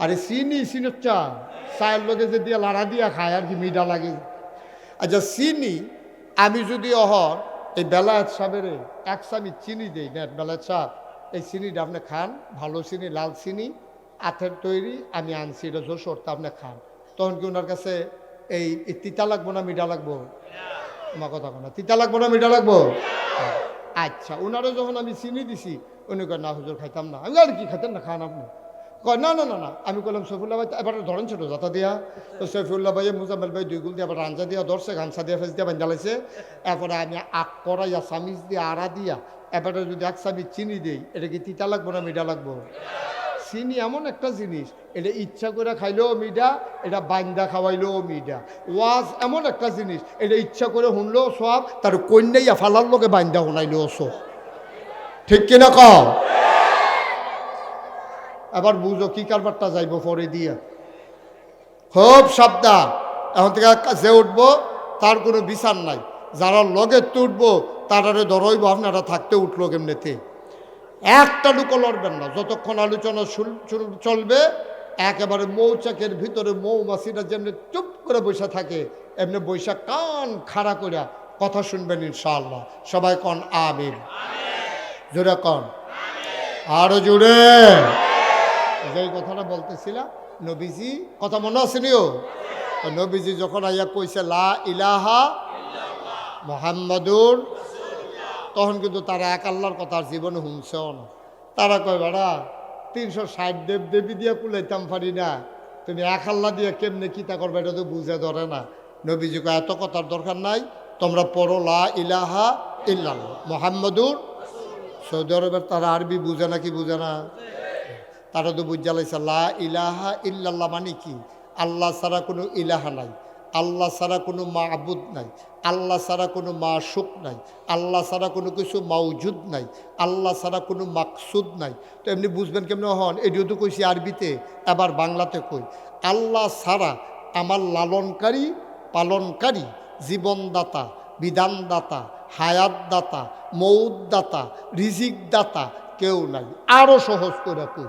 আরে চিনি চিনচ্ছা চায়ের লগে যে দিয়া লাড়া দিয়া খায় আর কি মিঠা লাগে। আচ্ছা চিনি আমি যদি অহর এই বেলায়েত সাহেবের এক চামি চিনি দিই না, বেলায়েত সাহেব এই চিনিটা আপনি খান, ভালো চিনি লাল চিনি আথের তৈরি আমি আনছি, এটা যশোর, তা আপনি খান। তখন কি ওনার কাছে এই তিতা লাগবো না মিঠা লাগবো? আমার কথা না, তিতা লাগবো না মিঠা লাগবো? আচ্ছা ওনারও যখন আমি চিনি দিছি উনি কয় না হুজুর খাইতাম না। আমি আর কি খাইতেন না, খান আপনি? কয় না না না না। আমি বললাম সৈফুল্লাহ ভাই এবার ধরেন ছোটো যাতা দিয়া, তো সৈফুল্লাহ ভাই মুজাম্মেল ভাই 2 গুল দিয়ে আবার রাঞ্জা দিয়া ধরছে, গামছা দিয়া ফেস দিয়া বান্ধালাইছে। এরপরে আমি আখ করাইয়া চামিচ দিয়ে আড়া দিয়া এবারে যদি 1 চামিচ চিনি দিই, এটা কি তিতা লাগবো না মিঠা লাগবো? চিনি এমন একটা জিনিস, এটা ইচ্ছা করে খাইলেও মিঠা, এটা বান্দা খাওয়াইলেও মিঠা। ওয়াজ এমন একটা জিনিস, এটা ইচ্ছা করে শুনলেও সব, তার কন্যাইয়া ফালার লোকে বান্দা শুনাইলেও সব। ঠিক কিনা কও? আবার বুঝো কি কারবারটা যাইব পরে দিয়া, খুব সাবধান। এখন থেকে যে উঠবো তার কোনো বিচার নাই, যারা লগে তুটবো তারারে ধরইব, আপনারা থাকতে উঠলো কেমনেতে। একটা লুকো লড়বেন না, যতক্ষণ আলোচনা চলবে একেবারে মৌচাকের ভিতরে মৌমাছিরা যেমনি চুপ করে বসে থাকে এমনি বৈশা কান খাড়া করে কথা শুনবেন ইনশাআল্লাহ। সবাই কন আমিন, জোরে কন, আরো জোরে। যে কথাটা বলতেছিলাম নবীজি কথা মনে আসেনিও, নবীজি যখন আইয়া কইছে লা ইলাহা মুহাম্মাদুর, তখন কিন্তু তারা এক আল্লাহর কথা জীবনে শুনছেও না। তারা কয় বেড়া 360 দেব দেবী দিয়ে কুলাইতাম পারি না, তুমি এক আল্লাহ দিয়ে কেমনে কিতা করবে এটা তো বুঝে ধরে না। নবীজি কয় এত কথার দরকার নাই, তোমরা পড়ো লা ইলাহা ইল্লাল্লাহ মুহাম্মাদুর। সৌদি আরবের তারা আরবি বুঝে না কি বুঝে না? তারা তো বুঝা লাইছে লা ইলাহা ইল্লাল্লাহ মানে কি, আল্লাহ ছাড়া কোনো ইলাহা নাই, আল্লাহ ছাড়া কোনো মাবুদ নাই, আল্লাহ ছাড়া কোনো মাশুক নাই, আল্লাহ ছাড়া কোনো কিছু মাউজুদ নাই, আল্লাহ ছাড়া কোনো মাকসুদ নাই। তো এমনি বুঝবেন কেমন হন, এটিও তো কইছি আরবিতে, এবার বাংলাতে কই। আল্লাহ ছাড়া আমার লালনকারী পালনকারী জীবনদাতা বিধানদাতা হায়াতদাতা মৌতদাতা রিজিকদাতা কেউ নাই। আরও সহজ করে কই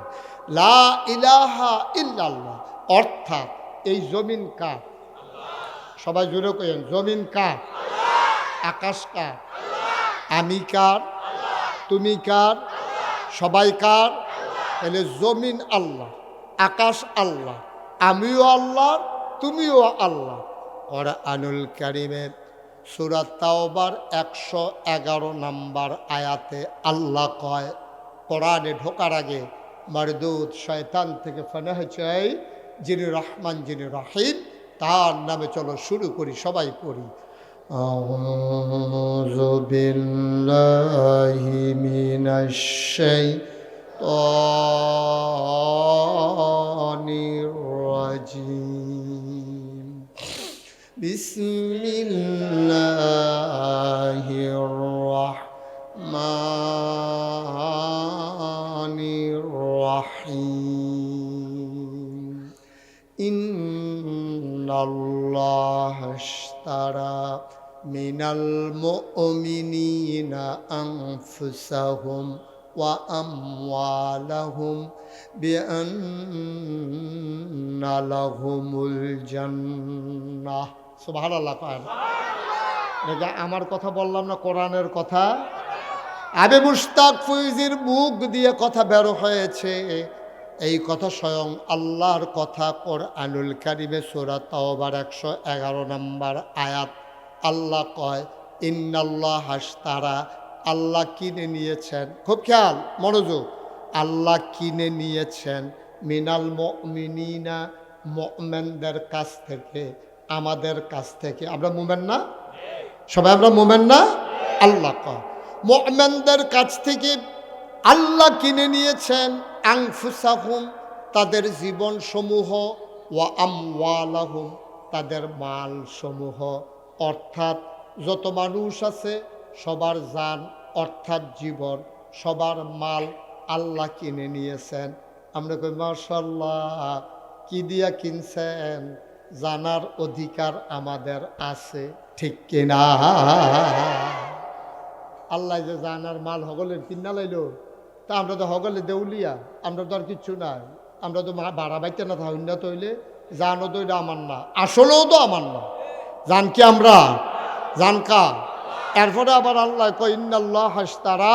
লা ইলাহা ইল্লাল্লাহ অর্থাৎ এই জমিন কার? সবাই জুড়ে কইেন জমিন কার? আকাশ কার? আমি কার? তুমি কার? সবাই কার? তাহলে জমিন আল্লাহ, আকাশ আল্লাহ, আমিও আল্লাহ, তুমিও আল্লাহ। কোরআনুল কারীমের সূরা তাওবার 111 নম্বর আয়াতে আল্লাহ কয়, কোরআনে ঢোকার আগে মারদুদ শয়তান থেকে পানাহ চাই, যিনি রহমান যিনি রহিম, তার নামে চলো শুরু করি, সবাই পড়ি। আউযু বিল্লাহি মিনাশ শাইতানির রাজিম। বিসমিল্লাহির রাহমানির রাহিম। ইন্নাল্লাহা আশতারা মিনাল মুমিনিনা আনফুসাহুম ওয়া আমওয়ালাহুম বিআন্না লাহুমুল জান্নাহ। সুবহানাল্লাহ। এটা আমার কথা বললাম না, কোরআনের কথা। আবে মুশতাক ফৈজির মুখ দিয়ে কথা বের হয়েছে, এই কথা স্বয়ং আল্লাহর কথা। কোরআনুল কারীমে সূরা তাওবার 111 নম্বর আয়াত আল্লাহ কয়, ইন্নাল্লাহা আশতারা, আল্লাহ কিনে নিয়েছেন। খুব খেয়াল, মনোযোগ। আল্লাহ কিনে নিয়েছেন মিনাল মুমিনিনা, মুমিনদের কাছ থেকে, আমাদের কাছ থেকে। আমরা মুমিন না? সবাই আমরা মুমিন না? আল্লাহ কয় মুমিনদের কাছ থেকে আল্লাহ কিনে নিয়েছেন আনফুসাহুম, তাদের জীবন সমূহ, ওয়া আমওয়ালাহুম, তাদের মাল সমূহ। অর্থাৎ যত মানুষ আছে সবার জান অর্থাৎ জীবন, সবার মাল আল্লাহ কিনে নিয়েছেন। আমরা কই মাশাআল্লাহ, কি দিয়া কিনছেন? জানার অধিকার আমাদের আছে, ঠিক কিনা? আল্লাহ যে জানার মাল হগলের কিনা লাইলো, তা আমরা তো হগলে দেউলিয়া, আমরা তো আর কিচ্ছু নাই। আমরা তো বাড়া বাইতে না থাকুন না, তৈলে জানও তো এটা আমার না, আসলেও তো আমার না। জান কি আমরা? জান কা? এরপরে আবার আল্লাহ কয় ইন্নাল্লাহা আশতারা,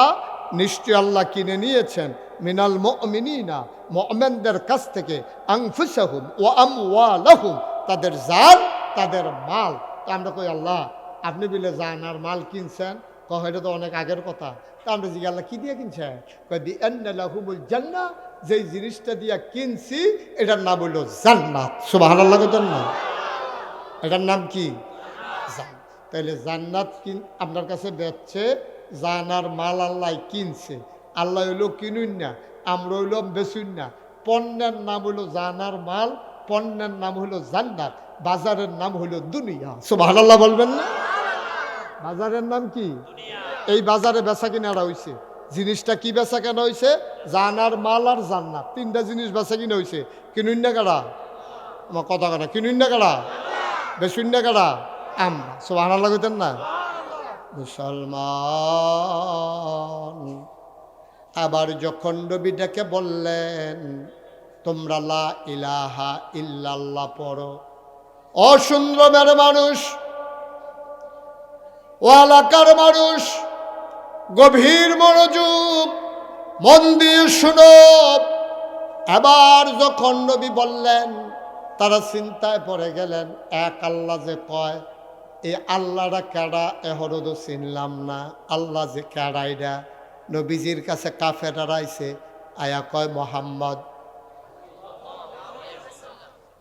নিশ্চয় আল্লাহ কিনে নিয়েছেন মিনাল মুমিনিনা, মুমিনদের কাছ থেকে, আনফুসাহুম ওয়া আমওয়ালাহুম, তাদের জান তাদের মাল। তা আমরা কই আল্লাহ আপনি বলে জান আর মাল কিনছেন, কয় এটা তো অনেক আগের কথা। তা আমরা জিজ্ঞাসা আল্লাহ কি দিয়ে কিনছেন? কয় বিআন্না লাহুমুল জান্নাহ, যেই জিনিসটা দিয়া কিনছি এটার নাম হইল জান্নাত। সুবহানাল্লাহ। না, এটার নাম কি? জান্নাত। তাইলে জান্নাত আপনার কাছে বেচছে, জানার মাল আল্লাহ কিনছে। আল্লাহ হইলো কিনুন না, আমরা হইল বেচুন না। পণ্যের নাম হইল জানার মাল, পণ্যের নাম হইল জান্নাত, বাজারের নাম হইল দুনিয়া। সুবহানাল্লাহ বলবেন না? বাজারের নাম কি? এই বাজারে বেচা কিনারা হইছে। জিনিসটা কি বেচা কেনা হইছে? জানার মাল আর জান্নাত, তিনটা জিনিস বেচা কিনা হইছে। কিনুন না কারা? আমার কথা কাটা, কিনুন না কারা? বেচুন না কারা? আমরা। সুবহানাল্লাহ কইতেন না? মুসলমান আবার যখন নবীটাকে বললেন তোমরা লা ইলাহা ইল্লাল্লাহ পড়ো, অসুন্দরের মানুষ, ও এলাকার মানুষ, গভীর মনোযোগ, মন দিয়ে শুনো। এবার যখন নবী বললেন তারা চিন্তায় পড়ে গেলেন, এক আল্লাহ যে কয়, এই আল্লাহটা কেডা? এহরো তো চিনলাম না। আল্লাহ যে কেডা এটা? নবীজির কাছে কাফেররা আইছে, আয়া কয় মোহাম্মদ,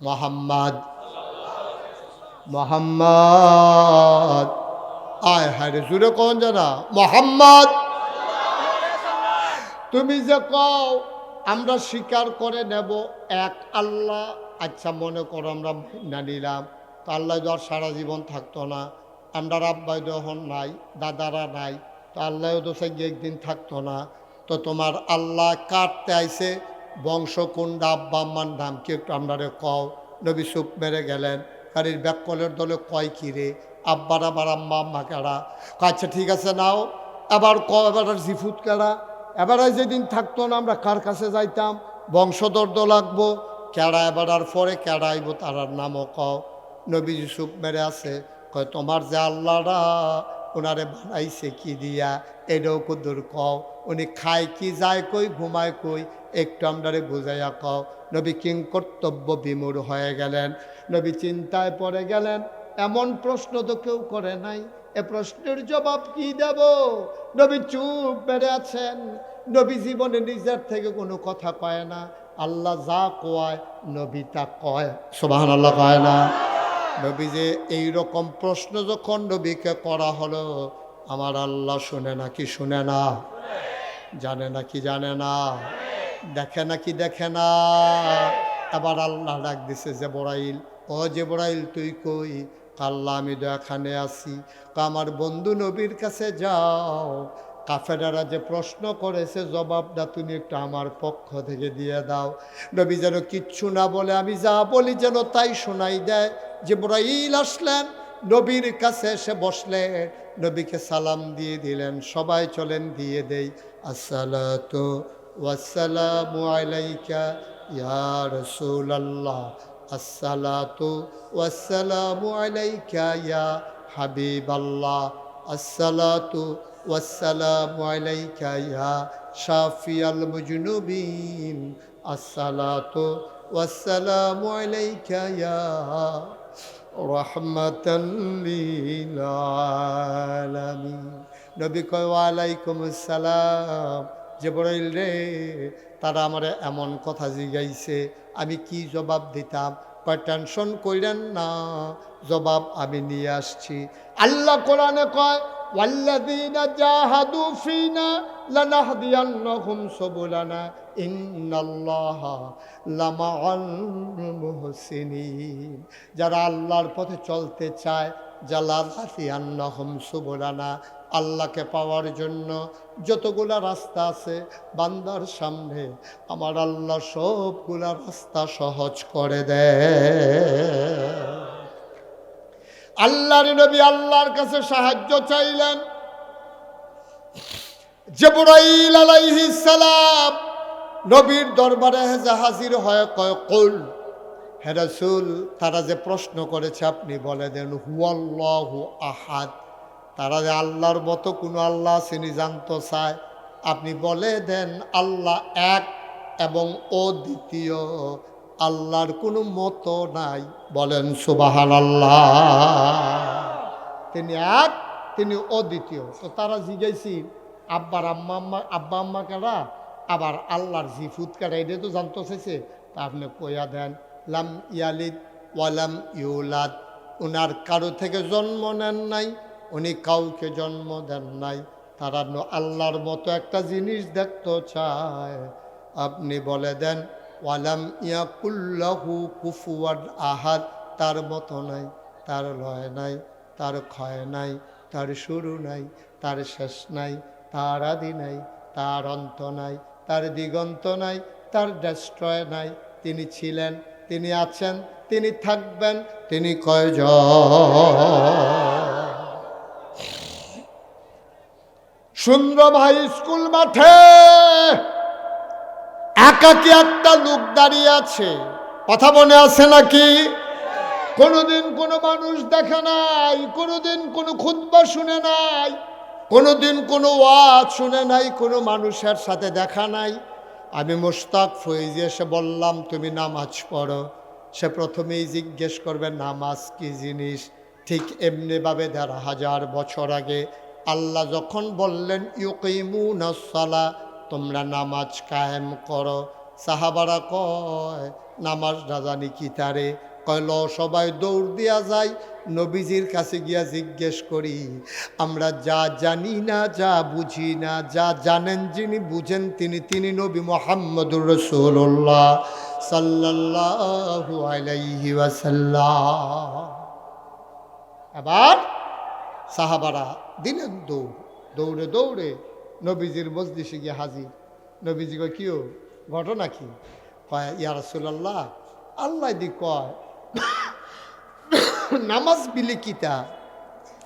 মোহাম্মদ, মোহাম্মদ। আয় হায় জুড়ে কোন জানা? মোহাম্মদ। তুমি যে কও আমরা স্বীকার করে নেব এক আল্লাহ। আচ্ছা মনে করো আমরা না নিলাম, তো আল্লাহ তো আর সারা জীবন থাকতো না। আমরা আব্বাই যখন নাই, দাদারা নাই, তো আল্লাহও তো সে একদিন থাকতো না। তো তোমার আল্লাহ কাটতে আইছে, বংশ কোনটা, আব্বা আম্মার নাম কি একটু আমরা কও। নবী চুপ মেরে গেলেন। কারির ব্যাককলের দলে কয় কি রে? আব্বার আবার আম্মা আম্মা কেড়া? আচ্ছা ঠিক আছে নাও। এবার এবার জিফুত কেড়া? এবার যেদিন থাকতো না আমরা কার কাছে যাইতাম? বংশদর্দ লাগবো কেড়া? এবার আর পরে কেড়া আইব তার নামও কও। নবী চুপ মেরে আছে। কয় তোমার যে আল্লাহরা ওনারে বানাইছে কি দিয়া, এটাও কুদুর কও। উনি খায় কি, যায় কই, ঘুমায় কই, একটু আমরারে বুঝাইয়া কও। নবী কিং কর্তব্য বিমূঢ় হয়ে গেলেন, নবী চিন্তায় পড়ে গেলেন। এমন প্রশ্ন তো কেউ করে নাই, এ প্রশ্নের জবাব কি দেব? নবী চুপ মেরে আছেন। নবী জীবনে নিজের থেকে কোনো কথা কয় না, আল্লাহ যা কয় নবী তা কয়। সুবহানাল্লাহ কয় না? নবী যে এইরকম প্রশ্ন যখন নবীকে করা হলো, আমার আল্লাহ শুনে নাকি শুনে না, জানে নাকি জানে না, দেখে নাকি দেখে না। এবার আল্লাহ ডাক দিছে জিবরাইল, ও জিবরাইল তুই কই? আল্লাহ আমি তো এখানে আছি। আমার বন্ধু নবীর কাছে যাও, কাফেরারা যে প্রশ্ন করেছে জবাবটা তুমি একটু আমার পক্ষ থেকে দিয়ে দাও। নবী যেন কিচ্ছু না বলে, আমি যা বলি যেন তাই শোনাই দেয়। জিবরাইল আসলেন, নবীর কাছে এসে বসলেন, নবীকে সালাম দিয়ে দিলেন। সবাই চলেন দিয়ে দেই। আসসালাতু ওয়াসসালামু আলাইকা ইয়া রাসূলুল্লাহ, আসসালাতু ওয়াসসালামু আলাইকা ইয়া হাবিবাল্লাহ, আসসালাতু ওয়াসসালামু আলাইকা ইয়া শাফিয়াল মুজনুবিন, আসসালাতু ওয়াসসালামু আলাইকা ইয়া রাহমাতান লিল আলামিন। নবী কয় ওয়ালাইকুম আসসালাম। জিবরাইল রে, তারা আমারে এমন কথা জিগাইছে, আমি কি জবাব দিতাম? কয় টেনশন কইরেন না, জবাব আমি নিয়ে আসছি। আল্লাহ কোরআনে কয় ওয়াল্লাযীনা জাহাদু ফীনা লানাহদিয়ান্নাহুম সুবুলানা ইন্নাল্লাহা লামাআল মুহসিনিন। যারা আল্লাহর পথে চলতে চায়, লানাহদিয়ান্নাহুম সুবুলানা, আল্লাহকে পাওয়ার জন্য যতগুলা রাস্তা আছে বান্দার সামনে, আমার আল্লাহ সবগুলা রাস্তা সহজ করে দেয়। আল্লাহর নবী আল্লাহর কাছে সাহায্য চাইলেন। জিবরাইল আলাইহিস সালাম নবীর দরবারে হাজির হয়ে কয়, কুল, হে রাসূল, তারা যে প্রশ্ন করেছে আপনি বলে দেন হুয়াল্লাহু আহাদ। তারা যে আল্লাহর মতো কোনো আল্লাহ চিনি জানতে চায়, আপনি বলে দেন আল্লাহ এক এবং অদ্বিতীয়, আল্লাহর কোনো মতো নাই। বলেন সুবহানাল্লাহ। তিনি এক, তিনি অদ্বিতীয়। তো তারা জিজ্ঞাসি আব্বা আম্মা কারা, আবার আল্লাহর জিফুত কারা, এটা তো জানতে চাইছে। তা আপনি কইয়া দেন লাম ইয়ালিদ ওয়ালাম ইউলাদ, উনার কারো থেকে জন্ম নেন নাই, উনি কাউকে জন্ম দেন নাই। তারা আল্লাহর মতো একটা জিনিস দেখতে চায়, আপনি বলে দেন ওয়ালাম ইয়াকুল্লাহু কুফুয়ান আহাদ, তার মতো নাই, তার লয় নাই, তার ক্ষয় নাই, তার শুরু নাই, তার শেষ নাই, তার আদি নাই, তার অন্ত নাই, তার দিগন্ত নাই, তার ডেস্ট্রয় নাই। তিনি ছিলেন, তিনি আছেন, তিনি থাকবেন, তিনি কয়জন? সুন্দর ভাই স্কুল মাঠে একাকি একটা লোক দাঁড়িয়ে আছে, কথা মনে আছে নাকি? কোনোদিন কোনো মানুষ দেখে নাই, কোনোদিন কোনো খুতবা শুনে নাই, কোনোদিন কোনো ওয়াজ শুনে নাই, কোনো মানুষের সাথে দেখা নাই। আমি মোশতাক ফয়েজি এসে বললাম তুমি নামাজ পড়ো। সে প্রথমেই জিজ্ঞেস করবে নামাজ কি জিনিস। ঠিক এমনিভাবে ১৫০০ বছর আগে আল্লাহ যখন বললেন ইউকিমুনাস সালাহ, তোমরা নামাজ কায়েম করো, সাহাবারা কয় নামাজ না জানি কি তারে, কয়ল সবাই দৌড় দিয়া যায়, নবীজির কাছে গিয়া জিজ্ঞেস করি, আমরা যা জানি না, যা বুঝি না, যা জানেন যিনি, বুঝেন তিনি নবী মুহাম্মদুর রাসূলুল্লাহ সাল্লাল্লাহু আলাইহি ওয়াসাল্লাম। আবার সাহাবারা দিলেন দৌড়ে দৌড়ে নবীজির মজলিসে গিয়ে হাজির। নবীজি কয় কিও ঘটনা কি? কয় ইয়া রাসূলুল্লাহ, আল্লাহ দি কয় নামাজ বিলি কিতা,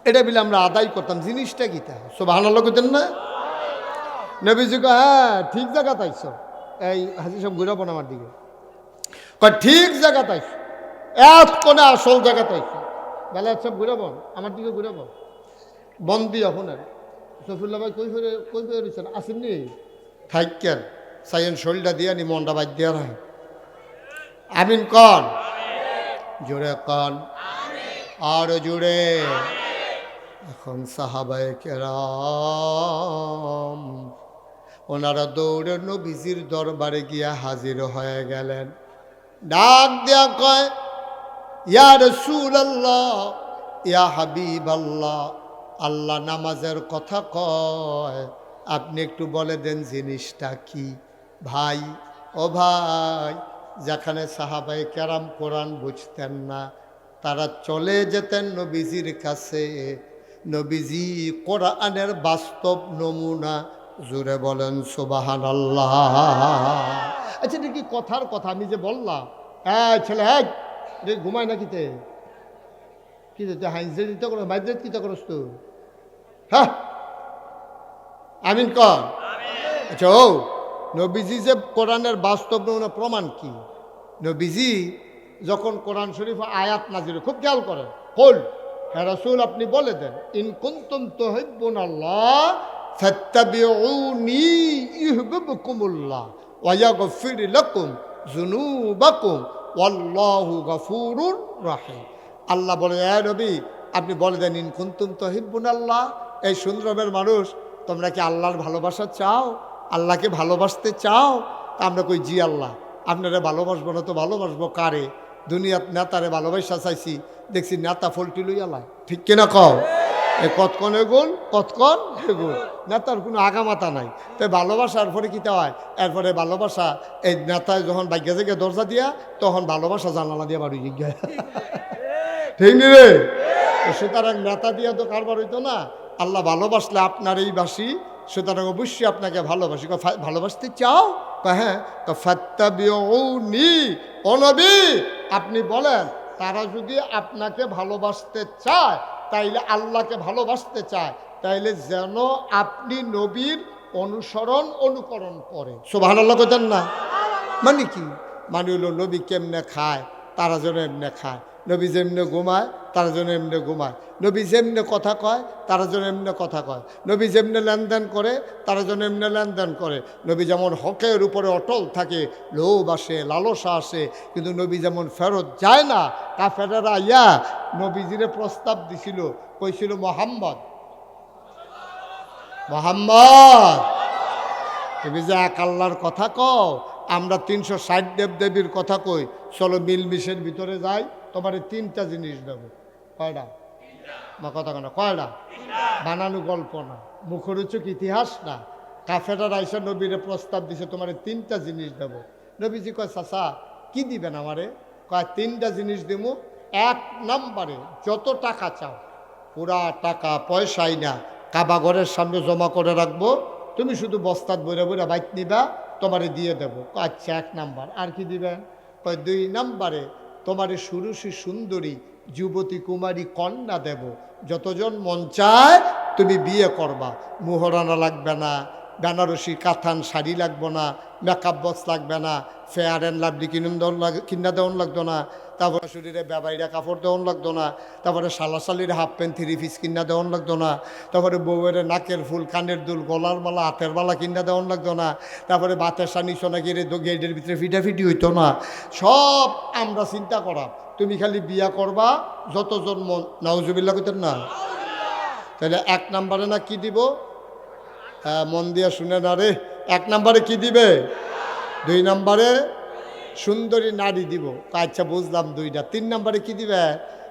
এটা বিলে আমরা আদায় করতাম, জিনিসটা কিতা? সুবহানাল্লাহ কইতেন না? নবীজি কয় হ্যাঁ ঠিক জায়গা তাইছ। এই হাজির সব ঘুরাবো না আমার দিকে। কয় ঠিক জায়গা তাইছ, এক কোণে আসল জায়গা তাইছ। বেলা সব ঘুরাবো আমার দিকে ঘুরাবো। বন্দি আপনার সফিউল্লাহ ভাই কই ফেরে রয়েছেন আসেননি থাকেন সাইন শরীরটা দিয়া নি মনটা বাদ দিয়া রাখ আমিন কন জোরে কন আর জোরে এখন সাহাবায়ে কেরাম ওনারা দৌড়ে নবীজির দরবারে গিয়া হাজির হয়ে গেলেন ডাক দেয়া কয় ইয়া রাসূলুল্লাহ ইয়া হাবিবাল্লাহ আল্লাহ নামাজের কথা কয় আপনি একটু বলে দেন জিনিসটা কি ভাই ও ভাই যেখানে সাহাবায়ে কেরাম কোরআন বুঝতেন না তারা চলে যেতেন নবীজির কাছে নবীজি কোরআনের বাস্তব নমুনা জোরে বলেন সুবহানাল্লাহ আচ্ছা এটা কি কথার কথা আমি যে বললাম ছেলে হ্যাঁ ঘুমায় না কিতে কি হাইজে দিতে করো মাইজে কিতে করস তো হ্যাঁ আমিন কর আচ্ছা ও নবীজি যে কোরআনের বাস্তব নমুনা প্রমাণ কি নবীজি যখন কোরআন শরীফ আয়াত নাজির খুব খেয়াল করেন কল হ্যাঁ রাসূল আপনি বলে দেন ইন কুনতুম তুহিব্বুনাল্লাহ ফাত্তাবিউনি ইউহিব্বুকুমুল্লাহ ওয়া ইয়াগফির লাকুম যুনুবাকুম ওয়াল্লাহু গফুরুর রহিম আল্লাহ বলে এ নবী আপনি বলে দেন ইন কুনতুম তুহিব্বুনাল্লাহ এই সুন্দরমের মানুষ তোমরা কি আল্লাহর ভালোবাসা চাও আল্লাহকে ভালোবাসতে চাও তা আমরা কই জি আল্লাহ আপনারা ভালোবাসবো না তো ভালোবাসবো কারে দুনিয়ার নেতারে ভালোবাসা চাইছি দেখছি নেতা ফলটি লইয়ালায় ঠিক কিনা কও এই কতক্ষণ এগুন কতক্ষণ এগুন নেতার কোনো আগামাতা নাই তাই ভালোবাসার পরে কীটা হয় এরপরে ভালোবাসা এই নেতায় যখন বাইকে থেকে দরজা দিয়া তখন ভালোবাসা জানালা দিয়া বাড়ি জিজ্ঞাসা ঠিক নি রে সুতরাং নেতা দিয়া তো কারবার হইতো না আল্লাহ ভালোবাসলে আপনার এই বাসি সুতরাং অবশ্যই আপনাকে ভালোবাসি ভালোবাসতে চাও হ্যাঁ ফাত্তাবিউনি ও নবী আপনি বলেন তারা যদি আপনাকে ভালোবাসতে চায় তাইলে আল্লাহকে ভালোবাসতে চায় তাইলে যেন আপনি নবীর অনুকরণ করে সুবহানাল্লাহ কইতেন না মানে কি মানে হলো নবী কেমনে খায় তারা যেন এমনি খায় নবী যেমনে ঘুমায় তারা যেন এমনি ঘুমায় নবী যেমনে কথা কয় তারা যেন এমনি কথা কয় নবী যেমনে লেনদেন করে তারা যেন এমনি লেনদেন করে নবী যেমন হকের উপরে অটল থাকে লোভ আসে লালসা আসে কিন্তু নবী যেমন ফেরত যায় না কাফেরেরা ইয়া নবীজিরে প্রস্তাব দিছিল কইছিল মোহাম্মদ তুমি যে এক আল্লাহর কথা কও আমরা 360 দেবদেবীর কথা কই চলো মিলমিশের ভিতরে যাই তোমার 3টা জিনিস দেবো কয়টা বা কথা কেন কয়টা বানানো গল্প না মুখরোচক ইতিহাস না কাফেরা রাইসা নবীরে প্রস্তাব দিছে তোমার 3টা জিনিস দেবো নবীজি কয় চাচা কি দিবেন আমারে কয় 3টা জিনিস দেবো 1 নম্বরে যত টাকা চাও পুরা টাকা পয়সাই না কাবা ঘরের সামনে জমা করে রাখবো তুমি শুধু বস্তাত বইরা বইরা বাইক নিবা তোমারে দিয়ে দেবো আচ্ছা 1 নাম্বার আর কি দিবেন কয় 2 নম্বরে তোমারে সুরুষী সুন্দরী যুবতী কুমারী কন্যা দেব যতজন মন চায় তুমি বিয়ে করবা মুহরানা লাগবে না বেনারসি কাতান শাড়ি লাগবে না মেকআপ বক্স লাগবে না ফেয়ার অ্যান্ড লাভলি কিনা দেওয়ান লাগতো না তারপরে শরীরে ব্যবহারিরা কাপড় দেওয়ান লাগতো না তারপরে সালাশালির হাফ প্যান্ট 3 পিস কিনা দেওয়ান লাগতো না তারপরে বউয়ের নাকের ফুল কানের দুল গলার মালা হাতের মালা কিনা দেওয়ান লাগতো না তারপরে বাতের সানি সোনা গিয়ে গেটের ভিতরে ফিটাফিটি হইতো না সব আমরা চিন্তা করা তুমি খালি বিয়া করবা যতজন মন নাউজুবিল্লাহ কইতেন না তাহলে 1 নম্বরে না কি দিব মন দিয়া শুনে না রে 1 নম্বরে কি দিবে 2 নম্বরে সুন্দরী নারী দিব আচ্ছা বুঝলাম 2টা 3 নম্বরে কি দিবে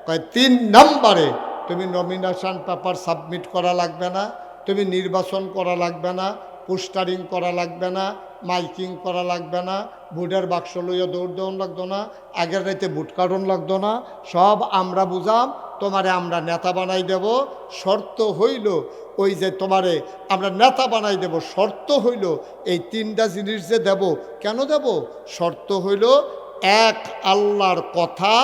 কয় 3 নম্বরে তুমি নমিনেশন পেপার সাবমিট করা লাগবে না তুমি নির্বাচন করা লাগবে না পোস্টারিং করা লাগবে না মাইকিং করা লাগবে না ভোটের বাক্স লইয়া দৌড় দেওয়ান লাগতো না আগের রাইতে ভোট কার্ডন লাগতো না সব আমরা বুঝাম তোমারে আমরা নেতা বানাই দেব শর্ত হইল ওই যে তোমারে আমরা নেতা বানাই দেব শর্ত হইল এই 3টা জিনিস যে দেব কেন দেব শর্ত হইল এক আল্লাহর কথা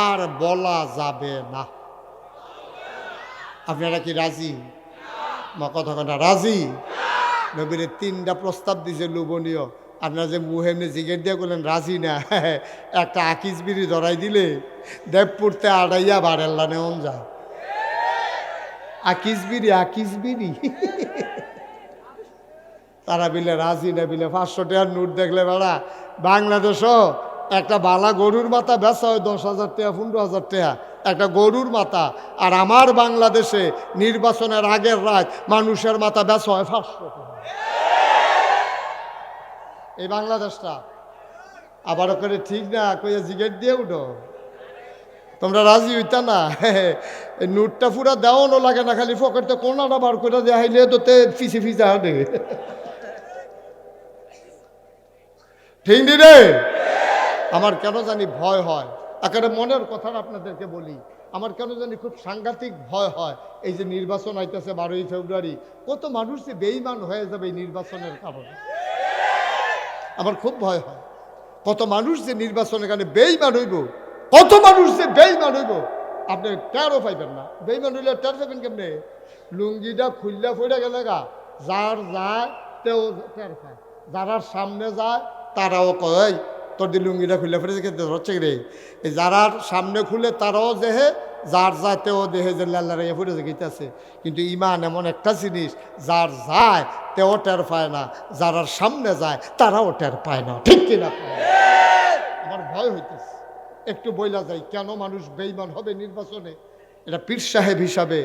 আর বলা যাবে না আপনারা কি রাজি মা কথা কথা রাজি নবীরে 3টা প্রস্তাব দিছে লোভনীয় আপনারা যে মুহেমনে জিগের দিয়ে বললেন রাজি না একটা আকিস বিড়ি ধরাই দিলে দেবপুরতে আড়াইয়া বারেল্লা নেওন যায় আকিসবিরি তারা বিলে রাজি না বিলে 500 টাকার নোট দেখলে বেড়া বাংলাদেশও একটা বালা গরুর মাথা বেচা হয় 10,000 টাকা 15,000 টাকা একটা গরুর মাথা। আর আমার বাংলাদেশে নির্বাচনের আগের রাত মানুষের মাথা বেচা হয় 500 টাকা। এই বাংলাদেশটা আবার ওখানে ঠিক না কইয়া জিগেট দিয়ে উঠো, তোমরা রাজি হইতা না? এই নোটটা পুরা দেওয়ানো লাগে না, খালি পকেটে কোনাটা বার করে দেওয়া হইলে তো ফিসে ফিসে হাঁটে। ঠিক নি রে? আমার কেন জানি ভয় হয়, একেবারে মনের কথা আপনাদেরকে বলি, আমার কেন জানি খুব সাংঘাতিক ভয় হয়। এই যে নির্বাচন আইতেছে 12ই ফেব্রুয়ারি, কত মানুষ যে বেঈমান হয়ে যাবে এই নির্বাচনের কারণে, আমার খুব ভয় হয়। কত মানুষ যে নির্বাচনের কারণে বেঈমান হইব, কত মানুষ যে বেঈমান হইব আপনি টেরও পাইবেন না। বেঈমান হইলে টের পাইবেন কেমনে? লুঙ্গিটা খুললা ফইরা গেলে গা, যার যায় তেও টের পায়, যারা সামনে যায় তারাও কয় তোর দি লুঙ্গিটা খুললে ফেলে খেতে হচ্ছে রে। এই যারা সামনে খুলে তারাও দেহে, যার যায় তেও দেহে যে লাল্লা রেগে ফুটে গেছে। কিন্তু ইমান এমন একটা জিনিস, যার যায় তেও টের পায় না, যারা সামনে যায় তারাও টের পায় না। ঠিক কিনা? আমার ভয় হইতেছে। একটু বইলা যায় কেন মানুষ বেঈমান হবে নির্বাচনে। এটা পীর সাহেব হিসাবে,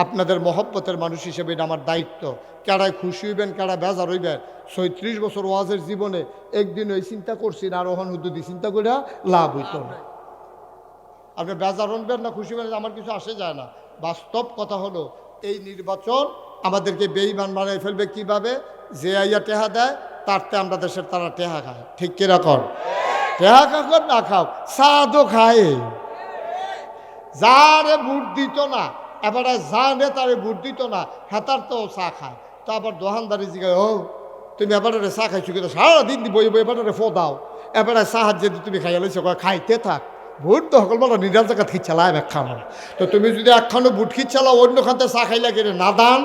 আপনাদের মহব্বতের মানুষ হিসেবে এটা আমার দায়িত্ব। কারায় খুশি হইবেন, কারা বেজার হইবেন। 36 বছর ওয়াজের জীবনে একদিন ওই চিন্তা করছি না, আর ওখান হুদুদি চিন্তা করে লাভ হইত না। আপনি বেজার হবেন না খুশি হবেন আমার কিছু আসে যায় না। বাস্তব কথা হলো এই নির্বাচন আমাদেরকে বেঈমান বানাই ফেলবে কিভাবে? যে আইয়া টেহা দেয় তারতে আমরা দেশের তারা টেহা খায়। ঠিক কিরকম? টেহা কাকর না খাও, সাদও খায়। যারে ভোট দিত না, এবারে যা নেতারে ভোট দিত না, হেতার তো চা খায়। তো আবার দোকানদারি জিগায়, ও তুমি এবারে চা খাইছো কিন্তু সারাদিন বই বই এবারে ফো দাও, এবারে সাহায্য যদি তুমি খাইয়া লইছো খাইতে থাক। ভোট তো সকলবেলা নিরাল জায়গা খিচ্ছালায় একখানো। তো তুমি যদি একখানো ভোট খিচ্ছালাও অন্য খানতে চা খাইলা কেন না দান?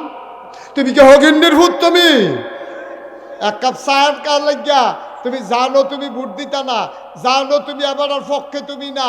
তুমি কি হগিন্ডির ভূত? তুমি এক কাপ চায়ের কার লাগিয়া তুমি জানো তুমি ভোট দিতা না, জানো তুমি এবার পক্ষে তুমি না,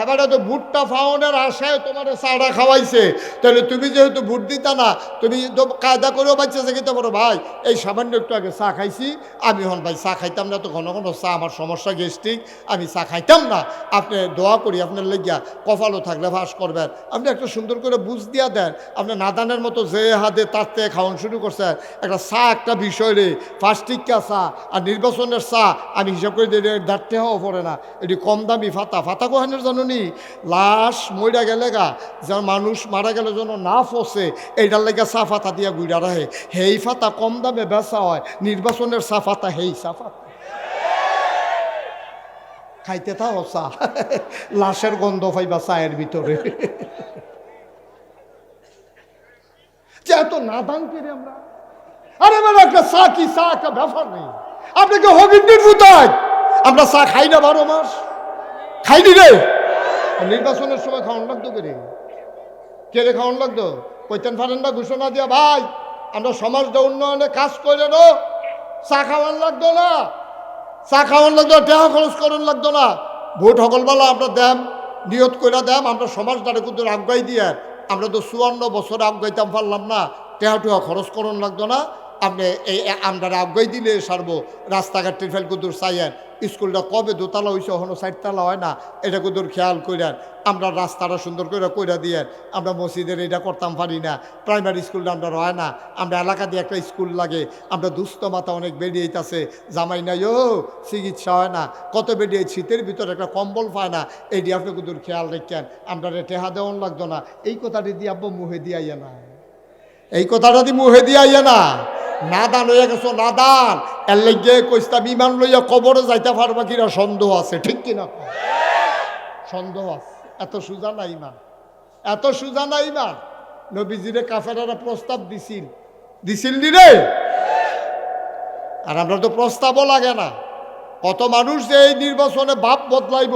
এবারে তো ভোটটা ফাউনের আশায় তোমার চাটা খাওয়াইছে, তাহলে তুমি যেহেতু ভোট দিতা না, তুমি তো কায়দা করেও বাচ্চা যেতে পারো ভাই এই সামান্য একটু আগে চা খাইছি, আমি হন ভাই চা খাইতাম না, তো ঘন ঘন চা আমার সমস্যা গ্যাস্ট্রিক, আমি চা খাইতাম না। আপনি দোয়া করি আপনার লেগিয়া কপালও থাকলে ভাস করবেন, আপনি একটা সুন্দর করে বুঝ দিয়া দেন। আপনি নাদানের মতো যে হাতে তার থেকে খাওয়ান শুরু করছেন, একটা চা একটা বিষয় রে, ফার্স্টিকা চা আর নির্বাচনের চা আমি হিসাব করে দাঁড়তে হওয়া পড়ে না। এটি কম দামি ফাতা, ফাতা কোহানের জানো নি? লাশ মইরা গেলে গা, যার মানুষ মারা গেলে যেন না ফসে এইটার লেগে চা ফাতা দিয়া গুইরা রাখে, হেই ফাতা কম দামে বেচা হয়। নির্বাচনের চা ফাতা হেই চা ফাতা খাইতে থাও চা, লাশের গন্ধ পাইবা চায়ের ভিতরে। যে এত নাদান করে আমরা, আরে মানে একটা চা কি চা একটা ব্যাপার নেই। আপনাকে হগিন্ডির ভূতায় আমরা চা খাই না 12 মাস, খাইনি রে। নির্বাচনের সময় খাওয়ান লাগতো কে রে খাওয়ান লাগতো? কইতেন পারেন না ঘোষণা দিয়া ভাই আমরা সমাজটা উন্নয়নে কাজ করে নো, চা খাওয়ান লাগতো না, চা খাওয়ান লাগতো, টাকা খরচ করুন লাগতো না। ভোট সকলবেলা আমরা দেম, নিয়ত করে দেম, আমরা সমাজটারে কিন্তু আগাই দিয়ে, আমরা তো 54 বছর আগাইতাম পারলাম না, টাকা খরচ করুন লাগতো না। আপনি এই আমরা আগাই দিলে সারবো। রাস্তাঘাটের ফেল কুদুর চাইয়েন, স্কুলটা কবে দোতলা হয়েছে এখনো 4তলা হয় না, এটা কুদুর খেয়াল করেন। আমরা রাস্তাটা সুন্দর করে কইরা দিয়েন। আমরা মসজিদের এটা করতাম পারি না, প্রাইমারি স্কুলটা আমরা হয় না, আমরা এলাকা দিয়ে একটা স্কুল লাগে। আমরা দুস্থ মাথা অনেক বেরিয়েছে, জামাই নাই ও চিকিৎসা হয় না, কত বেরিয়ে শীতের ভিতরে একটা কম্বল পায় না, এইটি আপনি কুদুর খেয়াল রেখেন। আমরা টেহা দেওয়ান লাগতো না, এই কথাটি দিয়ে আব্বু মুহে দিয়াইয়া না, এই কথাটা দিয়ে মুহে দিয়াইয়া না। নাদান হয়ে গেছো, নাদান। এর লেগে কইস্তাম ইমান লইয়া কবরে যাইতে পারবা কিনা সন্দেহ আছে। ঠিক কিনা? সন্দেহ আছে। এত সুজা না ইমান, এত সুজা না ইমান। নবীজিরে কাফেরারা প্রস্তাব দিছিল নি রে? আর আমরা তো প্রস্তাবও লাগে না। কত মানুষ যে এই নির্বাচনে বাপ বদলাইব,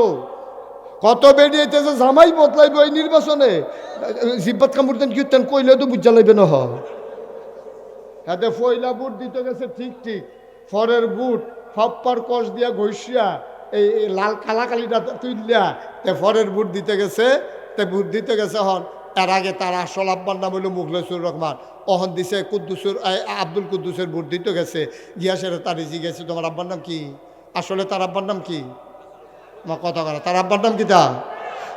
কত বেরিয়েছে জামাই বদলাইব এই নির্বাচনে। জিব্বাত কামড়তেন কীর্তন কইলে তো বুঝা লাগবে না। হাতে পয়লা বুট দিতে গেছে ঠিক ঠিক, ফরের বুট ফাপ্পার কষ দিয়া ঘষিয়া এই লাল কালাকালিটা তুললিয়া তে ফরের বুট দিতে গেছে, তে বুট দিতে গেছে হন এর আগে তার আসল আব্বার নাম হলো মুখলেসুর রহমান। অহন দিছে আব্দুল কুদ্দুসের ভোট দিতে গেছে, গিয়াসের তার জিজ্ঞেস তোমার আব্বার নাম কি? আসলে তার আব্বার নাম কি? আমার কথা করা, তার আব্বার নাম কি? তা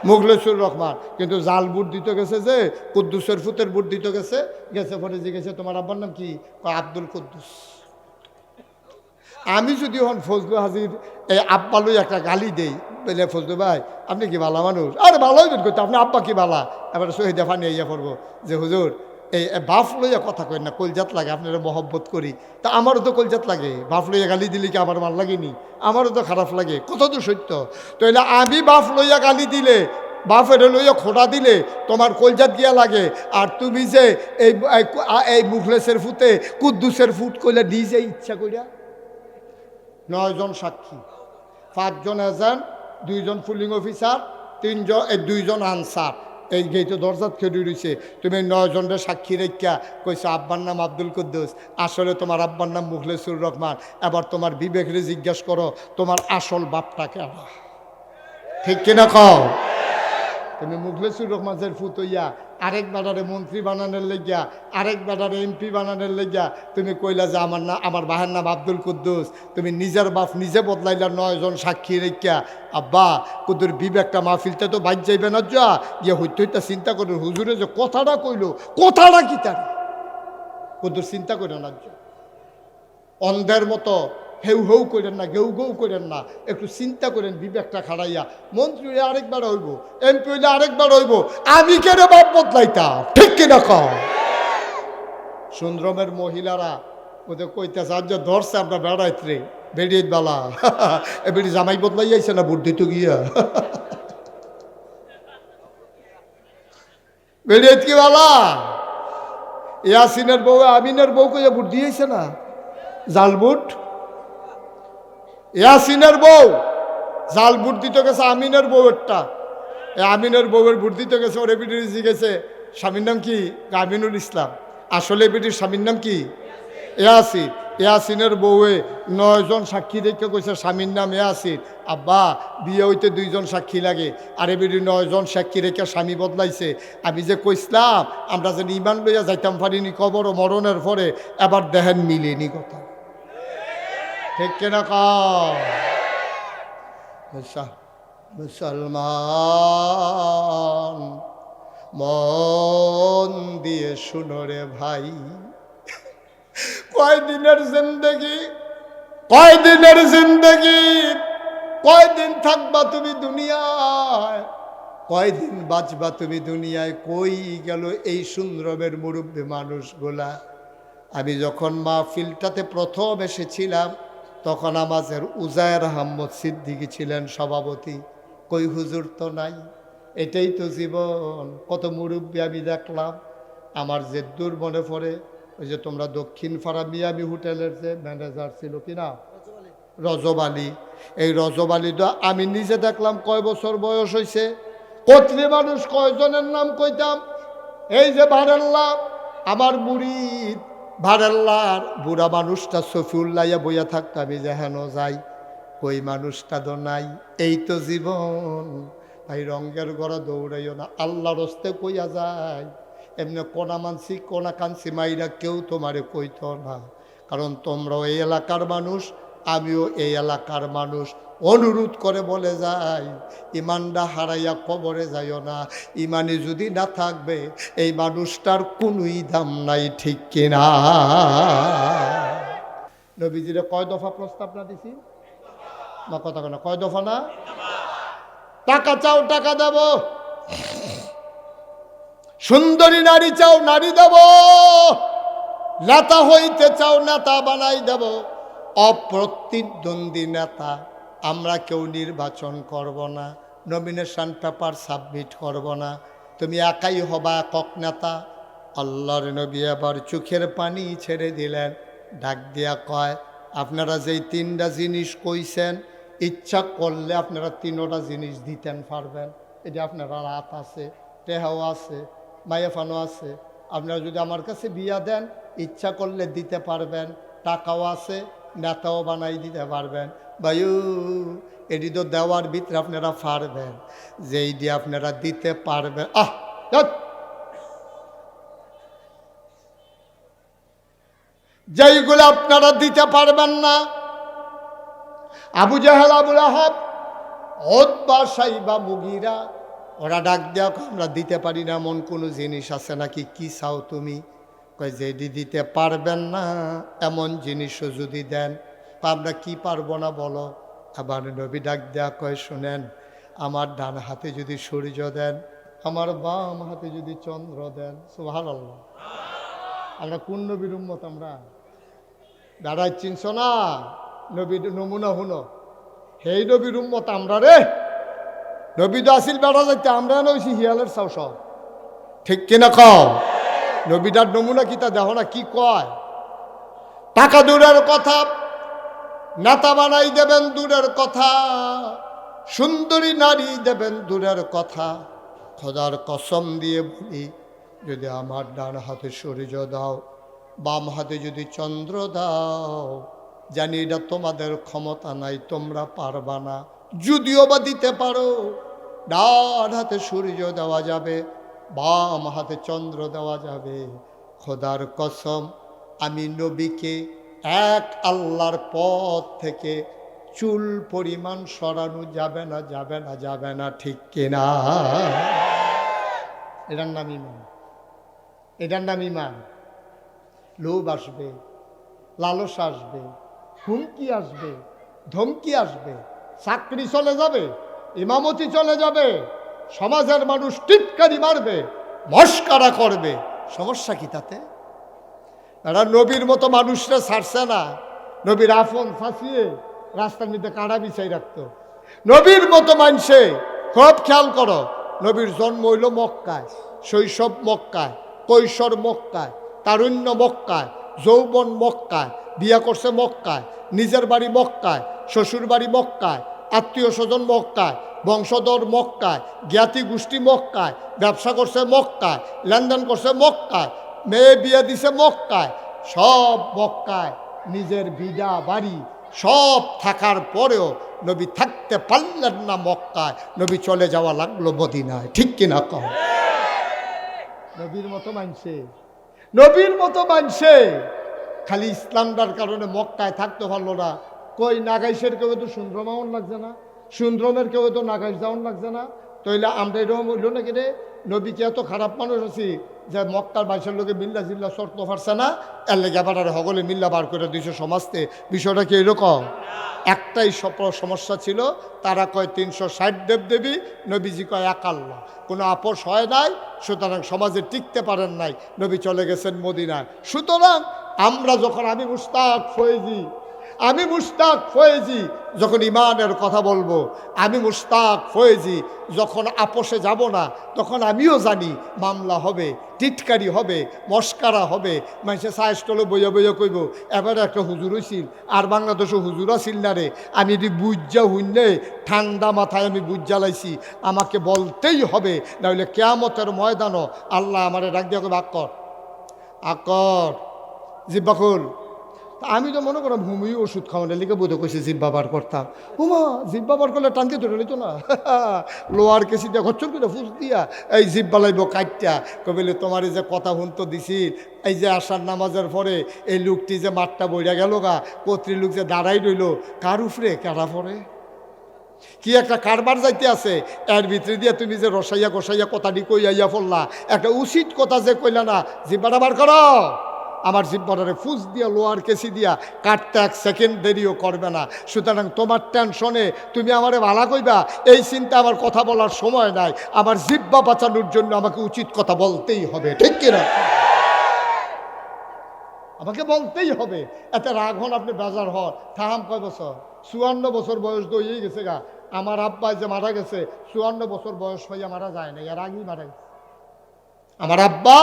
মুখলেসুর রহমান। কিন্তু জাল বুট দিতে গেছে, যে কুদ্দুসের ফুতের বুট দিতে গেছে, গেছে পরে জিজ্ঞেসে তোমার আব্বার নাম কি? আব্দুল কুদ্দুস। আমি যদি হন ফজলু হাজির এই আব্বা লই একটা গালি দেই, বলে ফজলু ভাই আপনি কি বালা মানুষ? আরে ভালোই করতে আপনি আব্বা কি বালা? এবার শহীদে ফানি ইয়া পড়বো যে হুজুর এই বাফ লইয়া কথা কই না, কলজাত লাগে, আপনারা মহব্বত করি। তা আমারও তো কলজাত লাগে, বাফ লইয়া গালি দিলে কি আমার ভাল লাগেনি? আমারও তো খারাপ লাগে, কত তো সত্য। তো এলে আমি বাফ লইয়া গালি দিলে, বাফের লইয়া খোটা দিলে তোমার কলজাত গিয়া লাগে। আর তুমি যে এই মুখলেসের ফুতে কুদ্দুসের ফুট কইলে নিজে ইচ্ছা করিয়া 9 জন সাক্ষী, 5 জন এজেন্ট, 2 জন পুলিং অফিসার, 2 জন আনসার, এই গেইতে দরজাত খেয়ে রয়েছে। তুমি 9 জনের সাক্ষী রেখা কইছো আব্বার নাম আব্দুল কুদ্দুস, আসলে তোমার আব্বার নাম মুখলেসুর রহমান। এবার তোমার বিবেকরে জিজ্ঞাসা করো তোমার আসল বাপটা কেন? ঠিক কিনা কও? তুমি মুখলেসুর রহমানের ফুত হইয়া আরেক বেটারে মন্ত্রী বানানোর লেগিয়া, আরেক বেটারে এমপি বানানোর লেগিয়া তুমি কইলা যে আমার বাহের নাম আব্দুল কুদ্দুস। তুমি নিজের বাপ নিজে বদলাইলা 9 জন সাক্ষী রেখা। আব্বা কুদ্দুর বিবেকটা মাহফিলতে তো বাইর যাইবে না, যা গিয়ে হইতে হইতে চিন্তা করো হুজুরে যে কথাটা কইলো, কথাটা কি তার কুদ্দুর চিন্তা করে না। অন্ধের মতো হেউ হেউ করেন না, গেউ গেউ করেন না, একটু চিন্তা করেন বিবেকটা খাড়াইয়া। মন্ত্রী হইলে আরেকবার হইব, এমপি হইলে আরেকবার হইব, আমি কেন বাপ বদলাইতাম? ঠিক কিনা কও? সুন্দরমের মহিলারা ওদের কইতেছে আজ ধরছে আমরা বেড়াইতে বেড়িয়ে বেলা এ বেড়ি জামাই বদলাই যাইছে না বুদ্ধি তো গিয়া বেড়িয়ে কি বেলা ইয়াসিনের বউ আমিনের বউ কইয়া বুদ্ধি হয়েছে না জাল বুট। ইয়াসিনের বউ জাল বুট দিতে গেছে আমিনের বউয়েরটা, আমিনের বউয়ের বুট দিতে গেছে, ওর এবিডির জিগেছে স্বামীর নাম কি? আমিনুল ইসলাম। আসলে এবিডির স্বামীর নাম কি? ইয়াসিন। ইয়াসিনের বউয়ে 9 জন সাক্ষী দেখে কইছে স্বামীর নাম ইয়াসিন। আব্বা বিয়ে হইতে 2 জন সাক্ষী লাগে, আর এবিডি 9 জন সাক্ষী রেখে স্বামী বদলাইছে। আমি যে কইসলাম আমরা যেন ইমান লইয়া যাইতাম পারিনি কবর ও মরণের পরে, এবার দেখেন মিলেনি কথা। ঠিক কিনা কও? মুসলমান মন দিয়ে শুনো রে ভাই, কয়দিনের জিন্দগি, কয়দিনের জিন্দগি, কয়দিন থাকবা তুমি দুনিয়ায়, কয়দিন বাঁচবা তুমি দুনিয়ায়। কই গেল এই সুন্দরমের মুরব্বী মানুষগুলা? আমি যখন মাহফিলটাতে প্রথম এসেছিলাম তখন আমাদের উজায়ের আহমদ সিদ্দিকী ছিলেন সভাপতি। কই হুজুর তো নাই, এটাই তো জীবন। কত মুরব্বী আমি দেখলাম। আমার যে দূর মনে পড়ে ওই যে তোমরা দক্ষিণ পাড়া মিয়ামি হোটেলের যে ম্যানেজার ছিল কিনা রজব আলী, এই রজব আলী তো আমি নিজে দেখলাম কয় বছর বয়স হয়েছে। কতরি মানুষ কয়জনের নাম কইতাম, এই যে ভারেল্লা আমার মুরিদ, ভারেল্লার বুড়া মানুষটা সফিউল্লাইয়া বইয়া থাকতো, আমি যেহেন যাই কই মানুষটা তো নাই। এই তো জীবন ভাই, রঙ্গের ঘরে দৌড়াইও না, আল্লাহর হস্তে কইয়া যায়। এমনি কোনা মানসি কোনা কানসি মাইরা কেউ তোমারে কইত না, কারণ তোমরাও এই এলাকার মানুষ, আমিও এই এলাকার মানুষ। অনুরোধ করে বলে যাই ইমানটা হারাইয়া কবরে যাইও না। ইমানে যদি না থাকবে এই মানুষটার কোনোই দাম নাই। ঠিক কিনা? নবীজিরে কয় দফা প্রস্তাব না দিছি না? কথা কেন কয় দফা না? টাকা চাও টাকা দেব, সুন্দরী নারী চাও নারী দেব, নেতা হইতে চাও নেতা বানাই দেব, অপ্রতিদ্বন্দ্বী নেতা আমরা কেউ নির্বাচন করব না, নমিনেশন পেপার সাবমিট করব না, তুমি একাই হবা একক নেতা। আল্লাহর নবী আবার চোখের পানি ছেড়ে দিলেন, ডাক দিয়া কয় আপনারা যেই 3টা জিনিস কইছেন ইচ্ছা করলে আপনারা 3টা জিনিস দিতেন পারবেন। এটা আপনারা রাত আছে, টেহাও আছে, মায়াফানো আছে। আপনারা যদি আমার কাছে বিয়া দেন ইচ্ছা করলে দিতে পারবেন, টাকাও আছে, নেতাও বানাই দিতে পারবেন। বায়ু এটি তো দেওয়ার ভিতরে আপনারা পারবেন, যেই দিয়ে আপনারা দিতে পারবেন। যেইগুলো আপনারা দিতে পারবেন না। আবু জাহেল, আবু লাহাব, উতবা, সাইবা, মুগীরা ওরা ডাক দেওয়া, আমরা দিতে পারি না এমন কোনো জিনিস আছে নাকি? কি চাও তুমি? কয় যেদি দিতে পারবেন না এমন জিনিসও যদি দেন। আমরা কি পারবো না বলো? আবার নবী ডাক দেয়া কয়, শোনেন, আমার ডান হাতে যদি সূর্য দেন, আমার বাম হাতে যদি চন্দ্র দেন। সুবহানাল্লাহ। আমরা কোন নবীর উম্মত? আমরা দাঁড়াই চিনছ না? নবীর নমুনা হুনো, হেই নবীর উম্মত আমরা রে। নবী তো আসিল বেড়া যাইতে, আমরা নইছি হিয়ালের চাও সব। ঠিক কিনা কও? নবীটার নমুনা কি তা দেখো না কি কয়? টাকা দূরের কথা, নেতা বানাই দেবেন দূরের কথা, সুন্দরী নারী দেবেন দূরের কথা। খোদার কসম দিয়ে বলি, যদি আমার ডান হাতে সূর্য দাও, বাম হাতে যদি চন্দ্র দাও, জানি এটা তোমাদের ক্ষমতা নাই, তোমরা পারবা না। যদিও বা দিতে পারো, ডান হাতে সূর্য দেওয়া যাবে, বাম হাতে চন্দ্র দেওয়া যাবে। খোদার কসম, আমি নবীকে এক আল্লাহর পথ থেকে চুল পরিমাণ সরানো যাবে না, যাবে না, যাবে না। ঠিক কিনা? এটার নাম ইমান। এটার নাম ইমান। লোভ আসবে, লালস আসবে, হুমকি আসবে, ধমকি আসবে, চাকরি চলে যাবে, ইমামতি চলে যাবে, সমাজের মানুষ টিটকারি মারবে, মস্কারা করবে। সমস্যা কি তাতে? এরা নবীর মতো মানুষরা ছাড়ছে না। নবীর আফন ফাঁসিয়ে রাস্তার মধ্যে কাঁড়া বিছাই রাখতো। নবীর মতো মানুষে, খুব খেয়াল করো, নবীর জন্ম হইল মক্কায়, শৈশব মক্কায়, কৈশোর মক্কায়, তারুণ্য মক্কায়, যৌবন মক্কায়, বিয়া করছে মক্কায়, নিজের বাড়ি মক্কায়, শ্বশুর বাড়ি মক্কায়, আত্মীয় স্বজন মক্কায়, বংশধর মক্কায়, জ্ঞাতি গোষ্ঠী মক্কায়, ব্যবসা করছে মক্কায়, লেনদেন করছে মক্কায়, মেয়ে বিয়ে দিছে মক্কায়, সব মক্কায়। নিজের বিডা বাড়ি সব থাকার পরেও নবী থাকতে পারলেন না মক্কায়, নবী চলে যাওয়া লাগলো মদিনায়। ঠিক কিনা কও? নবীর মতো মানছে, নবীর মতো মানছে, খালি ইসলামটার কারণে মক্কায় থাকতে পারলো না। কই নাগাইশের কেউ তো সুন্দরম এমন লাগছে না, সুন্দরমের কেউ তো নাগাইশ যেমন লাগছে না। তইলে আমরা এরকম হইল নাকি রে? নবী কি এত খারাপ মানুষ আছি যে মক্কার বাইশের লোকে মিল্লা জিল্লা শর্ত পারছে না, এর লেগে আবার হগলে মিল্লা বার করে দিয়েছে সমাজতে? বিষয়টা কি এরকম? একটাই সমস্যা ছিল, তারা কয় 360 দেবদেবী, নবীজি কয় এক আল্লাহ। কোনো আপোষ হয় নাই, সুতরাং সমাজে টিকতে পারেন নাই, নবী চলে গেছেন মদিনায়। সুতরাং আমরা যখন, আমি মুশতাক ফয়েজি যখন ইমানের কথা বলবো, আমি মুশতাক ফয়েজি যখন আপোষে যাব না, তখন আমিও জানি মামলা হবে, টিটকারি হবে, মস্কারা হবে, মানুষের সাইস্টলে বইয়া বইয়া কইব এবারে একটা হুজুর হইছিল, আর বাংলাদেশে হুজুর আছিল না রে। আমি যদি বুঝা হইনে ঠান্ডা মাথায় আমি বুঝ জ্বালাইছি, আমাকে বলতেই হবে, নাহলে কিয়ামতের ময়দানও আল্লাহ আমারে ডাক দিয়া কইবে আকর জিব্বাকুল। আমি তো মনে করলাম হুমই ওষুধ খাওয়ানোর লিখে বোধ কইছে জিব্বা বার করতাম। হুমা জিব্বা বার করলে টানতে ধরে নিত না, লোয়ার কেসি দিয়া ঘচ্চর করে ফুস দিয়া এই জিব্বা লাইব কাটটা কবিলে তোমার এই যে কথা হুনতো দিছিল, এই যে আসার নামাজের পরে এই লোকটি যে মাঠটা বইরা গেল গা, কর্তৃ লোক যে দাঁড়াই রইল, কার উফরে কারা পরে কি একটা কারবার যাইতে আছে, এর ভিতরে দিয়ে তুমি যে রসাইয়া গোসাইয়া কথাটি কইয়া পড়লা, একটা উচিত কথা যে কইলা না, জিব্বাটা বার করো। আমার জিব্বাটারে ফুস দিয়া লোয়ার কেসি দিয়া কাটতে 1 সেকেন্ড দেরিও করবে না। সুতরাং তোমার টেনশনে তুমি আমারে ভালা কইবা, এই চিন্তা আমার কথা বলার সময় নাই। আমার জিব্বা বাঁচানোর জন্য আমাকে উচিত কথা বলতেই হবে। ঠিক কিনা? আমাকে বলতেই হবে। এতে রাগ হন, আপনি বেজার হন। থাম কয় বছর? 54 বছর বয়স দইয়েই গেছে গা। আমার আব্বা যে মারা গেছে 54 বছর বয়স হইয়া মারা যায় না, এর আগেই মারা গেছে। আমার আব্বা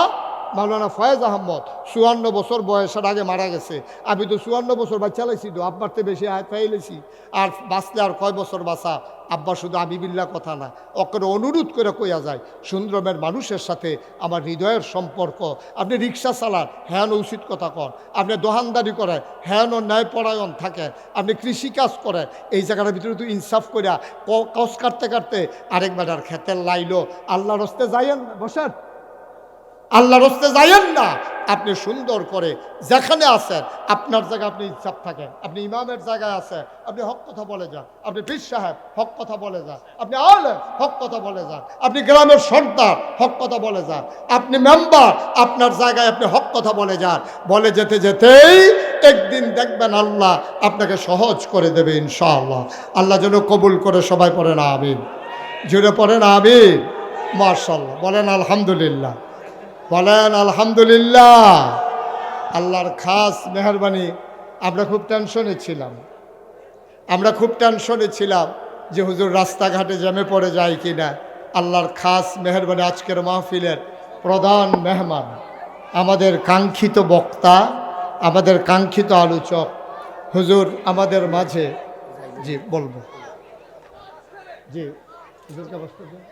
মাওলানা ফয়েজ আহমদ 54 বছর বয়সের আগে মারা গেছে। আমি তো 54 বছর বাচ্চা লাইছি, তো আব্বার তো বেশি পাইলেছি। আর বাঁচলে আর কয় বছর বাঁচা? আব্বা শুধু আমি বিল্লা কথা না, ওকে অনুরোধ করে কইয়া যায়, সুন্দরমের মানুষের সাথে আমার হৃদয়ের সম্পর্ক। আপনি রিক্সা চালান, হ্যাঁ উচিত কথা কন। আপনি দোকানদারি করেন, হ্যাঁ ন্যায়পরায়ণ থাকেন। আপনি কৃষিকাজ করেন, এই জায়গাটার ভিতরে তো ইনসাফ করিয়া কস কাটতে কাটতে আরেক বেটার খেতের লাইলো, আল্লাহর হস্তে যাইয়েন, বসেন আল্লাহর রাস্তায় যাইয়েন না। আপনি সুন্দর করে যেখানে আছেন, আপনার জায়গায় আপনি ইনসাফ থাকেন, আপনি ইমামের জায়গায় আছেন, আপনি হক কথা বলে যান, আপনি পীর সাহেব হক কথা বলে যান, আপনি আলেম হক কথা বলে যান, আপনি গ্রামের সর্দার হক কথা বলে যান, আপনি মেম্বার আপনার জায়গায় আপনি হক কথা বলে যান। বলে যেতে যেতেই একদিন দেখবেন আল্লাহ আপনাকে সহজ করে দেবে ইনশাআল্লাহ। আল্লাহ যেন কবুল করে। সবাই পড়েন আমিন, জুড়ে পড়েন আমিন। মাশাআল্লাহ, বলেন আলহামদুলিল্লাহ, বলেন আলহামদুলিল্লাহ। আল্লাহর খাস মেহরবানি। আমরা খুব টেনশনে ছিলাম যে হুজুর রাস্তাঘাটে জ্যামে পড়ে যায় কিনা। আল্লাহর খাস মেহরবানি, আজকের মাহফিলের প্রধান মেহমান, আমাদের কাঙ্ক্ষিত বক্তা, আমাদের কাঙ্ক্ষিত আলোচক হুজুর আমাদের মাঝে। জি বলবো, জি হুজুরকে বসতে দিন।